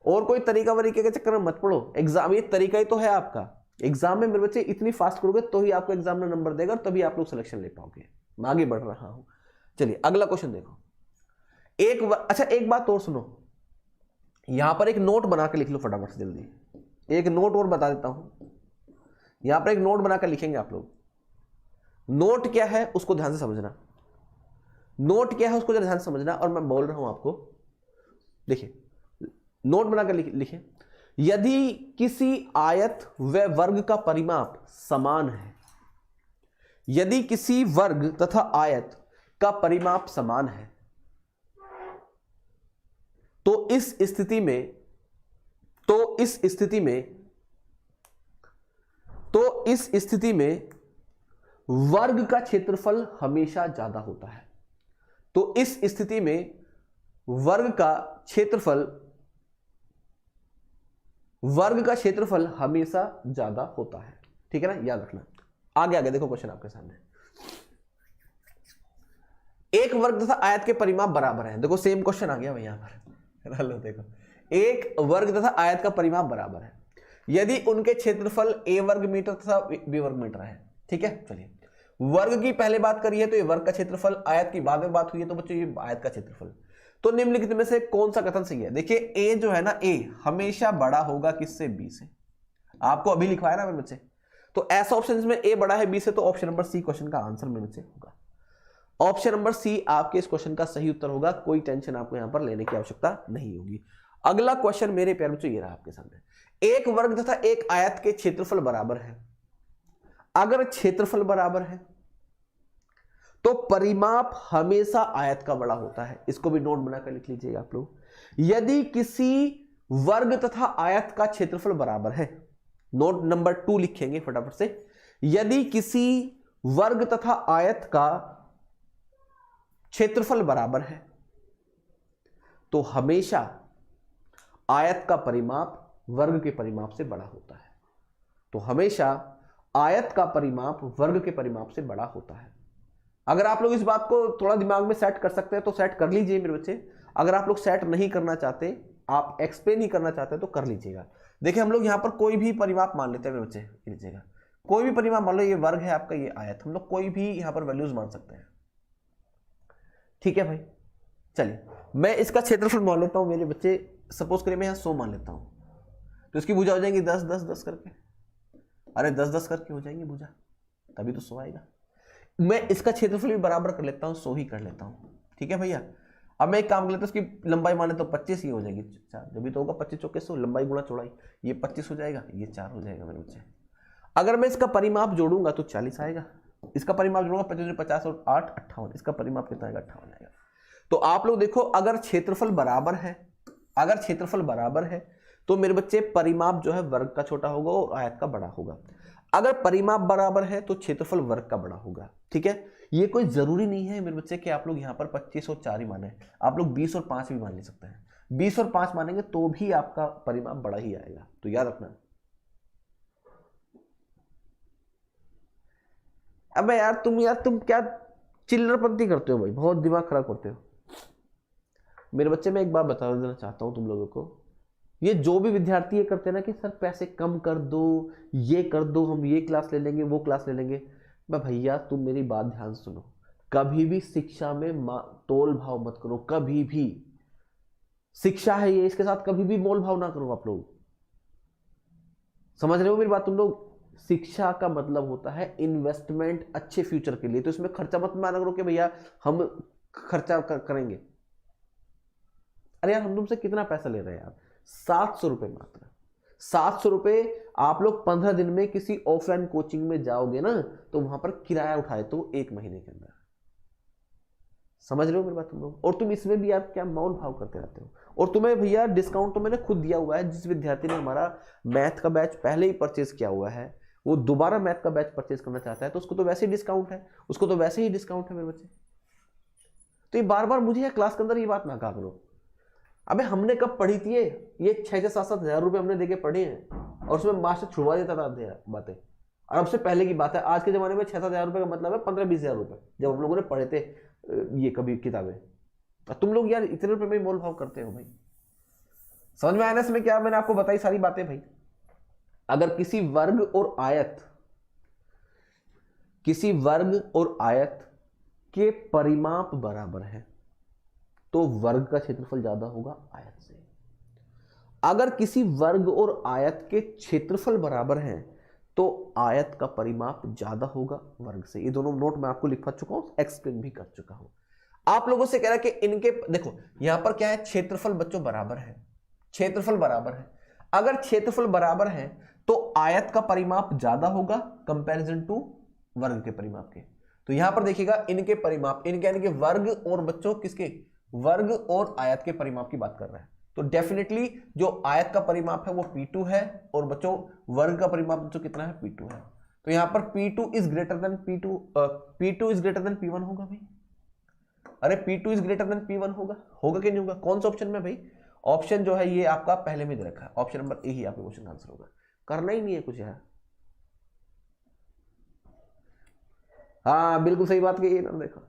और कोई तरीका वरीके के चक्कर में मत पड़ो, एग्जाम ये तरीका ही तो है आपका। एग्जाम में मेरे बच्चे इतनी फास्ट करोगे तो ही आपको एग्जाम में नंबर देगा, तभी आप लोग सिलेक्शन ले पाओगे। मैं आगे बढ़ रहा हूं, चलिए अगला क्वेश्चन देखो। अच्छा एक बात और सुनो, यहां पर एक नोट बना के लिख लो फटाफट से, जल्दी एक नोट और बता देता हूं। यहां पर एक नोट बनाकर लिखेंगे आप लोग। नोट क्या है उसको ध्यान से समझना, नोट क्या है उसको ध्यान से समझना, और मैं बोल रहा हूं आपको, देखिए नोट बनाकर लिखे। यदि किसी आयत व वर्ग का परिमाप समान है, यदि किसी वर्ग तथा आयत का परिमाप समान है, तो इस स्थिति में वर्ग का क्षेत्रफल हमेशा ज्यादा होता है। तो इस स्थिति में वर्ग का क्षेत्रफल हमेशा ज्यादा होता है। ठीक है ना, याद रखना। आगे देखो क्वेश्चन आपके सामने। एक वर्ग तथा आयत के परिमाप बराबर है। देखो सेम क्वेश्चन आ गया भाई यहां पर। हेलो, देखो एक वर्ग तथा आयत का परिमाप बराबर है यदि उनके क्षेत्रफल a वर्ग मीटर तथा b वर्ग मीटर है। ठीक है, चलिए वर्ग की पहले बात करिए तो ये वर्ग का क्षेत्रफल, आयत की बाद में बात हुई है तो बच्चों ये आयत का क्षेत्रफल। तो निम्नलिखित में से कौन सा कथन सही है? देखिए a जो है ना, a हमेशा बड़ा होगा किससे? b से। आपको अभी लिखवाया ना मेरे बच्चे। तो ऐसा ऑप्शन जिसमें a बड़ा है b से, तो ऑप्शन नंबर सी क्वेश्चन का आंसर मेरे बच्चे होगा। ऑप्शन नंबर सी आपके इस क्वेश्चन का सही उत्तर होगा। कोई टेंशन आपको यहां पर लेने की आवश्यकता नहीं होगी। अगला क्वेश्चन मेरे प्यारे बच्चों ये रहा आपके सामने। एक वर्ग तथा एक आयत के क्षेत्रफल बराबर है। अगर क्षेत्रफल बराबर है तो परिमाप हमेशा आयत का बड़ा होता है। इसको भी नोट बनाकर लिख लीजिएगा आप लोग। यदि किसी वर्ग तथा आयत का क्षेत्रफल बराबर है, नोट नंबर 2 लिखेंगे फटाफट से। यदि किसी वर्ग तथा आयत का क्षेत्रफल बराबर है तो हमेशा आयत का परिमाप वर्ग के परिमाप से बड़ा होता है। तो हमेशा आयत का परिमाप वर्ग के परिमाप से बड़ा होता है। अगर आप लोग इस बात को थोड़ा दिमाग में सेट कर सकते हैं तो सेट कर लीजिए मेरे बच्चे। अगर आप लोग सेट नहीं करना चाहते, आप एक्सप्लेन ही करना चाहते हैं तो कर लीजिएगा। देखिए हम लोग यहां पर कोई भी परिमाप मान लेते हैं मेरे बच्चे, लीजिएगा कोई भी परिमाप मान लो। ये वर्ग है आपका, ये आयत, हम लोग कोई भी यहां पर वैल्यूज मान सकते हैं। ठीक है भाई, चलिए मैं इसका क्षेत्रफल मान लेता हूं मेरे बच्चे। सपोज करिए मैं यहां 100 मान लेता हूं, तो इसकी भुजा हो जाएंगी 10 10 10 करके। अरे 10 10 करके हो जाएंगी भुजा, तभी तो 100 आएगा। मैं इसका क्षेत्रफल भी बराबर कर लेता हूं, 100 ही कर लेता हूं। ठीक है भैया, अब मैं एक काम कर लेता हूं, इसकी लंबाई मान लेता हूं 25 ही हो जाएगी। 4 जब भी तो होगा 25 चौके 100, लंबाई गुणा चौड़ाई, ये 25 हो जाएगा, ये 4 हो जाएगा मेरे बच्चे। अगर मैं इसका परिमाप जोड़ूंगा तो 40 आएगा। इसका परिमाप जोड़ूंगा 25 50 और 8 58, इसका परिमाप कितना आएगा? 58 आएगा। तो आप लोग देखो, अगर क्षेत्रफल बराबर है, तो मेरे बच्चे परिमाप जो है वर्ग का छोटा होगा और आयत का बड़ा होगा। अगर परिमाप बराबर है तो क्षेत्रफल वर्ग का बड़ा होगा। ठीक है, ये कोई जरूरी नहीं है मेरे बच्चे कि आप लोग यहां पर 25 और 4 ही माने। आप लोग 20 और 5 भी मान ले सकते हैं। 20 और 5 मानेंगे तो भी आपका परिमाप बड़ा ही आएगा, तो याद रखना। अबे यार तुम क्या चिल्लरपंती करते हो भाई, बहुत दिमाग खराब करते हो मेरे बच्चे। मैं एक बात बता देना चाहता हूं तुम लोगों को, ये जो भी विद्यार्थी ये करते हैं ना कि सर पैसे कम कर दो, ये कर दो, हम ये क्लास ले लेंगे, वो क्लास ले लेंगे। भैया तुम मेरी बात ध्यान सुनो, कभी भी शिक्षा में तोल भाव मत करो। कभी भी शिक्षा है ये, इसके साथ कभी भी मोल भाव ना करो। आप लोग समझ रहे हो मेरी बात? तुम लोग, शिक्षा का मतलब होता है इन्वेस्टमेंट अच्छे फ्यूचर के लिए। तो इसमें खर्चा मत माना करो कि भैया हम खर्चा करेंगे। अरे यार हम तुमसे कितना पैसा ले रहे हैं यार? 700 रुपए मात्र। 700 रुपए आप लोग 15 दिन में किसी ऑफलाइन कोचिंग में जाओगे ना, तो वहां पर किराया उठाए तो 1 महीने के अंदर। समझ रहे हो मेरी बात तुम लोग? और तुम इसमें भी आप क्या मोल भाव करते रहते हो। और तुम्हें भैया डिस्काउंट तो मैंने खुद दिया हुआ है। जिस विद्यार्थी ने हमारा मैथ का बैच पहले ही परचेज किया हुआ है, वो दोबारा मैथ का बैच परचेज करना चाहता है तो उसको तो वैसे ही डिस्काउंट है, मेरे बच्चे। तो ये बार बार मुझे क्लास के अंदर ये बात ना कहा करो। अबे हमने कब पढ़ी थी ये 6-7 हज़ार रुपए हमने देके पढ़े हैं, और उसमें मास्टर छुड़वा देता था बातें। और अब से पहले की बात है, आज के जमाने में 6-7 हज़ार रुपए का मतलब है 15-20 हज़ार रुपए, जब हम लोगों ने पढ़े थे ये कभी किताबें। तुम लोग यार इतने रुपए में मोल भाव करते हो भाई। समझ में आया ना इसमें क्या मैंने आपको बताई सारी बातें भाई। अगर किसी वर्ग और आयत के परिमाप बराबर है तो वर्ग का क्षेत्रफल ज्यादा होगा आयत से। अगर किसी वर्ग और आयत के क्षेत्रफल बराबर हैं तो आयत का परिमाप ज्यादा होगा वर्ग से। ये दोनों नोट मैं आपको लिखवा चुका हूं, एक्सप्लेन भी कर चुका हूं। आप लोगों से कह रहा है कि इनके देखो यहां पर क्या है, क्षेत्रफल बच्चों बराबर है, क्षेत्रफल बराबर है। अगर क्षेत्रफल बराबर है तो आयत का परिमाप ज्यादा होगा कंपैरिजन टू वर्ग के परिमाप के। तो यहां पर देखिएगा इनके परिमाप, इनके यानी कि वर्ग और बच्चों किसके, वर्ग और आयत के परिमाप की बात कर रहा है। तो डेफिनेटली जो आयत का परिमाप है वो P2 है और बच्चों वर्ग का परिमाप बच्चों कितना है, P2 है। तो यहां पर P2 is greater than P2 is greater than P1 होगा भाई। अरे P2 is greater than P1 होगा, होगा कि नहीं होगा? कौन सा ऑप्शन में भाई? ऑप्शन जो है ये आपका पहले में दे रखा है, ऑप्शन नंबर ए ही आपके क्वेश्चन का आंसर होगा। करना ही नहीं है कुछ यार। हाँ बिल्कुल सही बात कही है ना, देखो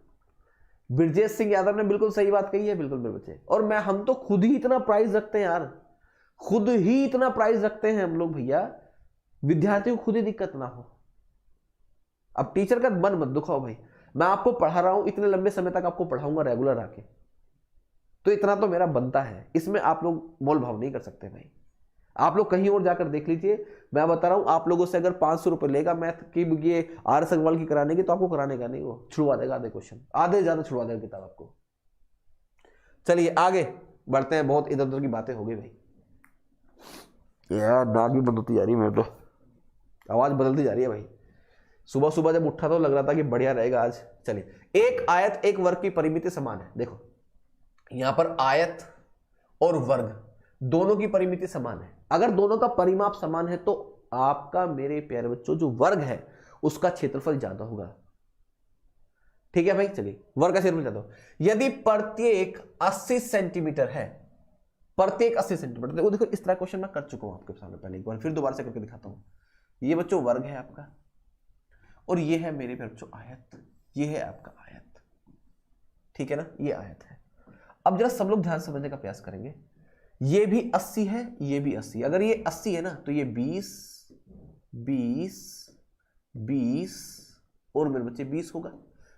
ब्रजेश सिंह यादव ने बिल्कुल सही बात कही है, बिल्कुल मेरे बच्चे। और मैं हम तो खुद ही इतना प्राइस रखते हैं यार, खुद ही इतना प्राइस रखते हैं हम लोग भैया, विद्यार्थियों को खुद ही दिक्कत ना हो। अब टीचर का मन मत दुखाओ भाई, मैं आपको पढ़ा रहा हूं, इतने लंबे समय तक आपको पढ़ाऊंगा रेगुलर आके, तो इतना तो मेरा बनता है, इसमें आप लोग मोल भाव नहीं कर सकते भाई। आप लोग कहीं और जाकर देख लीजिए, मैं बता रहा हूं आप लोगों से अगर 500 रुपए लेगा मैथ की ये RS अग्रवाल की कराने की, तो आपको कराने का नहीं, वो छुड़वा देगा आधे क्वेश्चन, आधे ज्यादा छुड़वा देगा किताब आपको। चलिए आगे बढ़ते हैं, बहुत इधर उधर की बातें हो गई भाई यार, नाक भी बंद होती जा रही है मेरे तो, आवाज बदलती जा रही है भाई। सुबह सुबह जब उठा तो लग रहा था कि बढ़िया रहेगा आज। चलिए, एक आयत एक वर्ग की परिमिति समान है। देखो यहां पर आयत और वर्ग दोनों की परिमिति समान है। अगर दोनों का परिमाप समान है तो आपका मेरे प्यारे बच्चों जो वर्ग है उसका क्षेत्रफल ज्यादा होगा। ठीक है भाई, चलिए वर्ग का क्षेत्रफल ज्यादा होगा यदि प्रत्येक 80 सेंटीमीटर है, प्रत्येक 80 सेंटीमीटर। देखो देखो इस तरह क्वेश्चन मैं कर चुका हूं आपके सामने पहले, एक बार फिर दोबारा से करके दिखाता हूं। ये बच्चों वर्ग है आपका, और ये है मेरे प्यारे बच्चों आयत, ये है आपका आयत। ठीक है ना, ये आयत है। अब जरा सब लोग ध्यान से समझने का प्रयास करेंगे। ये भी 80 है, ये भी 80। अगर ये 80 है ना तो ये 20 20 20 और मेरे बच्चे 20 होगा,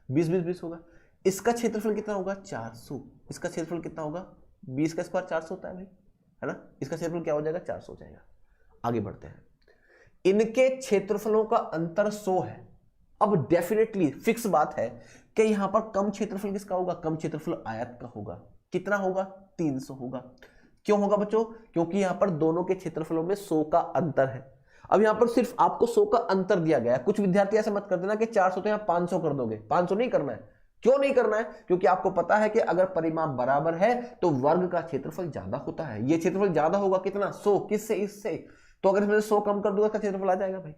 20 20 20 होगा। इसका क्षेत्रफल कितना होगा, 400। इसका क्षेत्रफल कितना होगा, 20 का स्क्वायर 400 होता है भाई, है ना। इसका क्षेत्रफल क्या हो जाएगा, 400 हो जाएगा। आगे बढ़ते हैं, इनके क्षेत्रफलों का अंतर 100 है। अब डेफिनेटली फिक्स बात है कि यहां पर कम क्षेत्रफल किसका होगा, कम क्षेत्रफल आयत का होगा। कितना होगा, 300 होगा। क्यों होगा बच्चों, क्योंकि यहां पर दोनों के क्षेत्रफलों में 100 का अंतर है। अब यहां पर सिर्फ आपको 100 का अंतर दिया गया है। कुछ विद्यार्थी ऐसे मत कर देना कि 400 तो यहां 500 कर दोगे, 500 नहीं करना है। क्यों नहीं करना है, क्योंकि आपको पता है कि अगर परिमाप बराबर है तो वर्ग का क्षेत्रफल ज्यादा होता है। ये क्षेत्रफल ज्यादा होगा कितना, 100, किससे, इससे। तो अगर इसमें 100 कम कर दूंगा इसका क्षेत्रफल आ जाएगा भाई।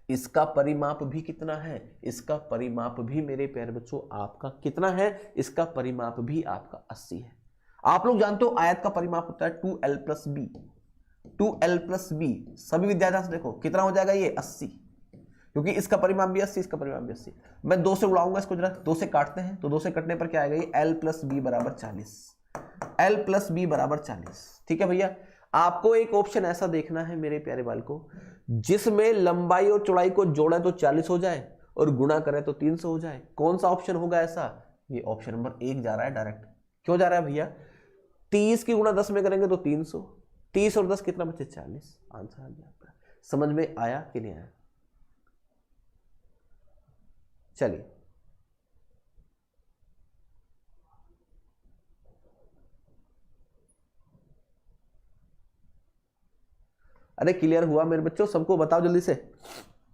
इसका परिमाप भी कितना है, इसका परिमाप भी मेरे प्यारे बच्चों आपका कितना है, इसका परिमाप भी आपका 80 है। आप लोग जानते हो आयत का परिमाप होता है 2l + b, 2l + b। सभी विद्यार्थी से देखो कितना हो जाएगा ये 80, क्योंकि इसका परिमाप भी 80, इसका परिमाप भी 80। मैं 2 से उड़ाऊंगा इसको, जरा 2 से काटते हैं, तो 2 से कटने पर क्या आएगा, ये l + b = 40, l + b = 40। ठीक है भैया, आपको एक ऑप्शन ऐसा देखना है मेरे प्यारे बालकों जिसमें लंबाई और चौड़ाई को जोड़े तो 40 हो जाए और गुणा करें तो 300 हो जाए। कौन सा ऑप्शन होगा ऐसा, ये ऑप्शन नंबर 1 जा रहा है डायरेक्ट। क्यों जा रहा है भैया, 30 की गुणा 10 में करेंगे तो 300, 30 और 10 कितना बचे, 40। आंसर आ गया आपका। समझ में आया कि नहीं आया? चलिए अरे क्लियर हुआ मेरे बच्चों, सबको बताओ जल्दी से।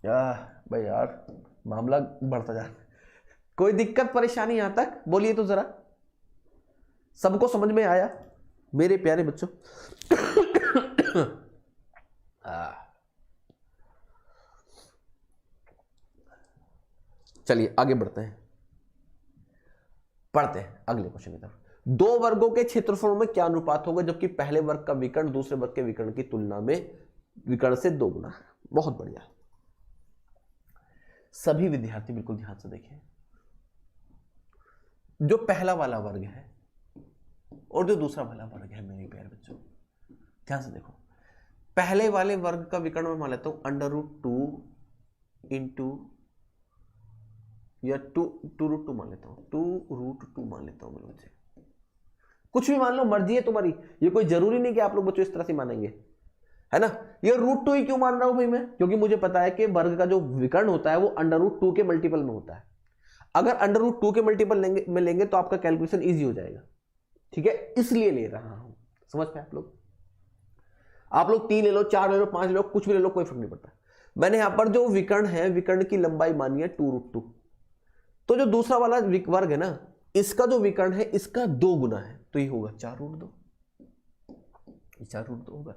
भाई यार मामला बढ़ता जा रहा है। कोई दिक्कत परेशानी यहां तक बोलिए तो जरा, सबको समझ में आया मेरे प्यारे बच्चों? चलिए आगे बढ़ते हैं, पढ़ते हैं अगले क्वेश्चन की तरफ। दो वर्गों के क्षेत्रफलों में क्या अनुपात होगा जबकि पहले वर्ग का विकर्ण दूसरे वर्ग के विकर्ण की तुलना में विकर्ण से 2 गुना है। बहुत बढ़िया, सभी विद्यार्थी बिल्कुल ध्यान से देखें। जो पहला वाला वर्ग है और जो दूसरा वाला वर्ग है मेरे प्यारे बच्चों, ध्यान से देखो। पहले वाले वर्ग का विकर्ण में मान लेता हूं √2 इंटू या 2√2 मान लेता हूं, 2√2 मान लेता हूं मेरे बच्चे। कुछ भी मान लो, मर्जी है तुम्हारी, ये कोई जरूरी नहीं कि आप लोग बच्चों इस तरह से मानेंगे, है ना। ये √2 ही क्यों मान रहा हूं भाई मैं, क्योंकि मुझे पता है कि वर्ग का जो विकर्ण होता है वो √2 के मल्टीपल में होता है। अगर √2 के मल्टीपल में लेंगे तो आपका कैलकुलेशन इजी हो जाएगा। ठीक है, इसलिए ले रहा हूं, समझ पाए आप लोग। आप लोग 3 ले लो, 4 ले लो, 5 ले लो, कुछ भी ले लो, कोई फर्क नहीं पड़ता। मैंने यहां पर जो विकर्ण है, विकर्ण की लंबाई मानी है 2√2। तो जो दूसरा वाला वर्ग है ना, इसका जो विकर्ण है इसका 2 गुना है, तो ये होगा 4√2। 4√2 होगा।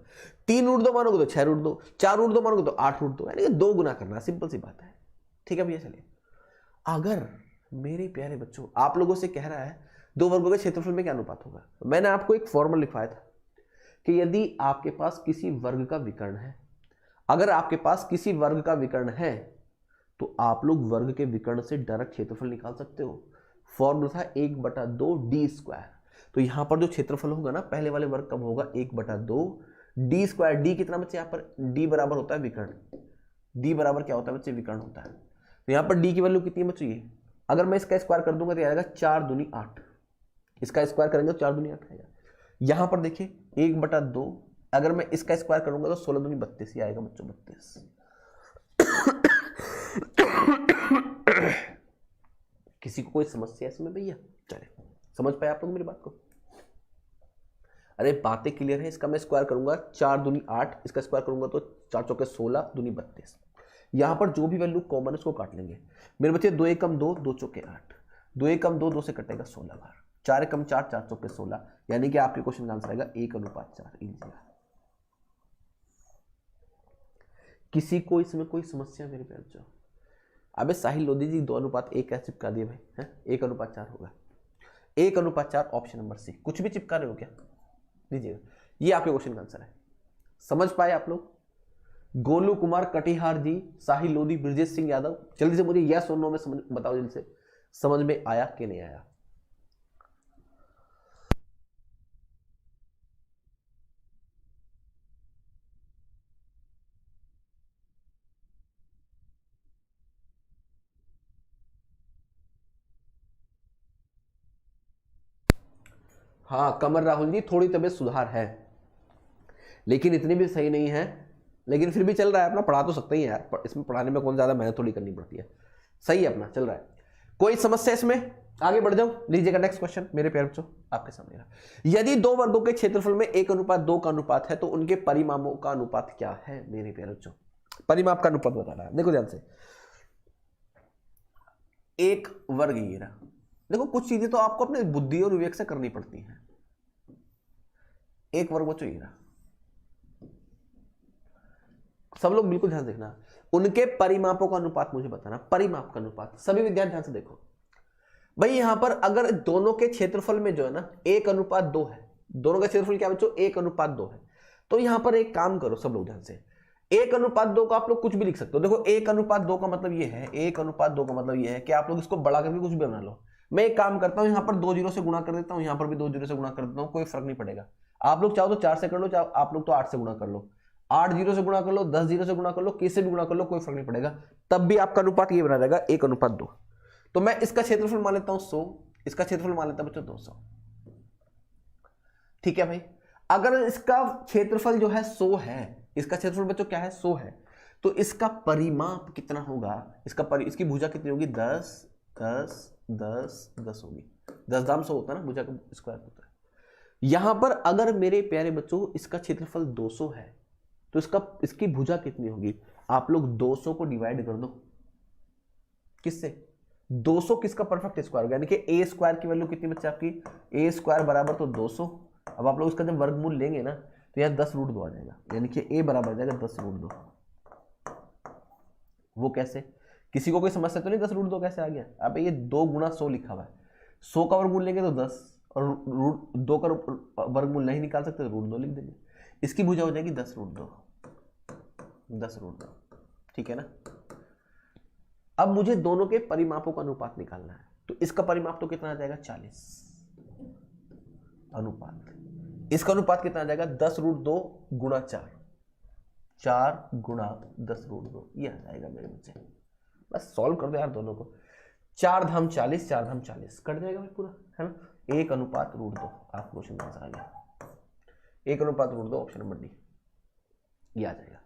3√2 मानोगे तो 6√2, 4√2 मानोगे तो 8√2, यानी कि 2 गुना करना, सिंपल सी बात है। ठीक है भैया, चलिए। अगर मेरे प्यारे बच्चों आप लोगों से कह रहा है दो वर्गों के क्षेत्रफल में क्या अनुपात होगा, मैंने आपको एक फॉर्मूला लिखवाया था कि यदि आपके पास किसी वर्ग का विकर्ण है, अगर आपके पास किसी वर्ग का विकर्ण है तो आप लोग वर्ग के विकर्ण से डायरेक्ट क्षेत्रफल निकाल सकते हो। फॉर्मूला था 1/2d²। तो यहां पर जो क्षेत्रफल होगा ना, पहले वाले वर्ग का होगा 1/2d²। डी कितना बच्चे, यहां पर डी बराबर होता है विकर्ण। डी बराबर क्या होता है बच्चे, विकर्ण होता है। तो यहां पर डी की वैल्यू कितनी बच्चे, ये अगर मैं इसका स्क्वायर कर दूंगा तो आएगा 4 दूनी 8। इसका स्क्वायर करेंगे तो 4 दूनी 8 आएगा। यहां पर देखिए 1/2, अगर मैं इसका स्क्वायर करूंगा तो 16 दूनी 32 ही आएगा बच्चों, 32। किसी को कोई समस्या है इसमें भैया? चले, समझ पाए आप लोग मेरी बात को? अरे बातें क्लियर है। इसका मैं स्क्वायर करूंगा 4 दूनी 8, इसका स्क्वायर करूंगा तो 4 चौके 16 दूनी 32। यहां पर जो भी वैल्यू कॉमन है उसको काट लेंगे मेरे बच्चे। 2 एकम 2, 2 चौके 8, 2 एकम 2, 2 से कटेगा 16 बार, 4 एकम 4, 4 चौके 16, यानी कि आपके क्वेश्चन का आंसर आएगा 1:4। इजी। किसी को इसमें कोई समस्या मेरे प्यारे बच्चों? अबे साहिल लोधी जी 2:1 कैसे चिपका दिए भाई? है 1:4 होगा। 1:4 ऑप्शन नंबर सी। कुछ भी चिपका रहे हो क्या? लीजिएगा, ये आपके क्वेश्चन का आंसर है। समझ पाए आप लोग? गोलू कुमार कटिहार जी, साहिल लोधी, ब्रजेश सिंह यादव, जल्दी से मुझे यस और नो में बताओ, जल्दी से समझ में आया कि नहीं आया? हाँ कमर राहुल जी, थोड़ी तबीयत सुधार है, लेकिन इतनी भी सही नहीं है, लेकिन फिर भी चल रहा है अपना। पढ़ा तो सकते ही यार, इसमें पढ़ाने में कौन ज्यादा मेहनत थोड़ी करनी पड़ती है। सही है, अपना चल रहा है। कोई समस्या इसमें? आगे बढ़ जाओ, लीजिएगा नेक्स्ट क्वेश्चन मेरे प्यारे बच्चों आपके सामने रहा। यदि दो वर्गों के क्षेत्रफल में 1:2 का अनुपात है तो उनके परिमापों का अनुपात क्या है मेरे प्यारे बच्चों? परिमाप का अनुपात बताना है। देखो ध्यान से, एक वर्ग ये रहा। देखो कुछ चीजें तो आपको अपने बुद्धि और विवेक से करनी पड़ती हैं। एक वर्ग बच्चों ये रहा, सब लोग बिल्कुल ध्यान देखना, उनके परिमापों का अनुपात मुझे बताना। परिमाप का अनुपात, सभी विद्यार्थी ध्यान से देखो भाई। यहां पर अगर दोनों के क्षेत्रफल में जो है ना 1:2 है, दोनों का क्षेत्रफल क्या बच्चों 1:2 है, तो यहां पर एक काम करो सब लोग ध्यान से, 1:2 का आप लोग कुछ भी लिख सकते हो। देखो 1:2 का मतलब ये है, 1:2 का मतलब ये है कि आप लोग इसको बढ़ा करके कुछ भी बना लो। मैं एक काम करता हूं, यहां पर 2 जीरो से गुणा कर देता हूं, यहां पर भी 2 जीरो से गुणा कर देता हूं, कोई फर्क नहीं पड़ेगा। आप लोग चाहो तो 4 से कर लो, चाहो आप लोग तो 8 से गुणा कर लो, 8 जीरो से गुणा कर लो, 10 जीरो से गुणा कर लो, किससे भी गुणा कर लो, कोई फर्क नहीं पड़ेगा, तब भी आपका अनुपात ये बना रहेगा 1:2। तो मैं इसका क्षेत्रफल मान लेता हूं 100, इसका क्षेत्रफल मान लेता हूं बच्चों 200। ठीक है भाई, अगर इसका क्षेत्रफल जो है 100 है, इसका क्षेत्रफल बच्चों क्या है 100 है, तो इसका परिमाप कितना होगा, इसकी भुजा कितनी होगी 10 10 10 10 होगी। 10 दाम 100 होता है ना, भुजा का स्क्वायर होता है। यहां पर अगर मेरे प्यारे बच्चों इसका क्षेत्रफल 200 है तो इसकी भुजा कितनी होगी? आप लोग 200 को डिवाइड कर दो किससे? 200 किसका परफेक्ट स्क्वायर होगा, यानी कि ए स्क्वायर की वैल्यू कितनी बच्चे आपकी? ए स्क्वायर बराबर तो 200। अब आप लोग इसका जब वर्गमूल लेंगे ना तो यहां 10√2 आ जाएगा, यानी कि ए बराबर आ जाएगा 10√2। वो कैसे? किसी को कोई समस्या तो नहीं 10√2 कैसे आ गया? अब ये 2 गुणा 100 लिखा हुआ है, 100 का वर्गमूल लेंगे तो 10, और √2 का वर्गमूल नहीं निकाल सकते तो √2 लिख देंगे। इसकी भुजा हो जाएगी 10√2, 10√2। ठीक है ना? अब मुझे दोनों के परिमापों का अनुपात निकालना है, तो इसका परिमाप तो कितना आ जाएगा 40 अनुपात। इसका अनुपात कितना आ जाएगा 10√2 गुणा 4, 4 गुणा 10√2, ये आ जाएगा मेरे बच्चे। बस सॉल्व कर दो यार दोनों को, 4 धाम 40, 4 धाम 40 कट जाएगा भाई पूरा, है ना? 1:2 आप क्वेश्चन का आंसर आ गया, 1:2 ऑप्शन नंबर डी, ये आ जाएगा।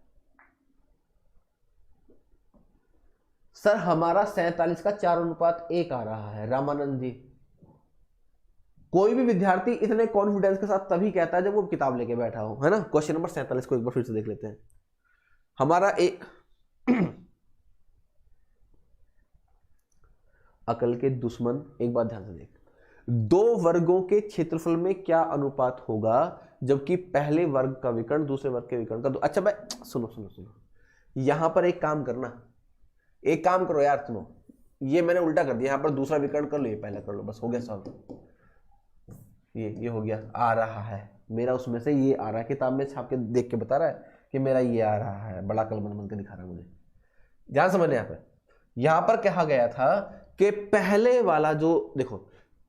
सर हमारा 47 का 4:1 आ रहा है, रामानंद जी कोई भी विद्यार्थी इतने कॉन्फिडेंस के साथ तभी कहता है जब वो किताब लेके बैठा हो, है ना। क्वेश्चन नंबर 47 को एक बार फिर से देख लेते हैं। हमारा एक अकल के दुश्मन, एक बात ध्यान से देख, दो वर्गों के क्षेत्रफल में क्या अनुपात होगा जबकि पहले वर्ग का विकर्ण दूसरे वर्ग के विकर्ण का अच्छा भाई सुनो सुनो सुनो, यहां पर एक काम करना, एक काम करो यार, सुनो, ये मैंने उल्टा कर दिया, यहां पर दूसरा विकर्ण कर लो, ये पहला कर लो, बस हो गया सॉल्व। ये हो गया, आ रहा है मेरा उसमें से, ये आ रहा है, किताब में छाप के देख के बता रहा है कि मेरा ये आ रहा है, बड़ा कलम बन के दिखा रहा है मुझे। ध्यान समझ, यहां पर कहा गया था कि पहले वाला जो, देखो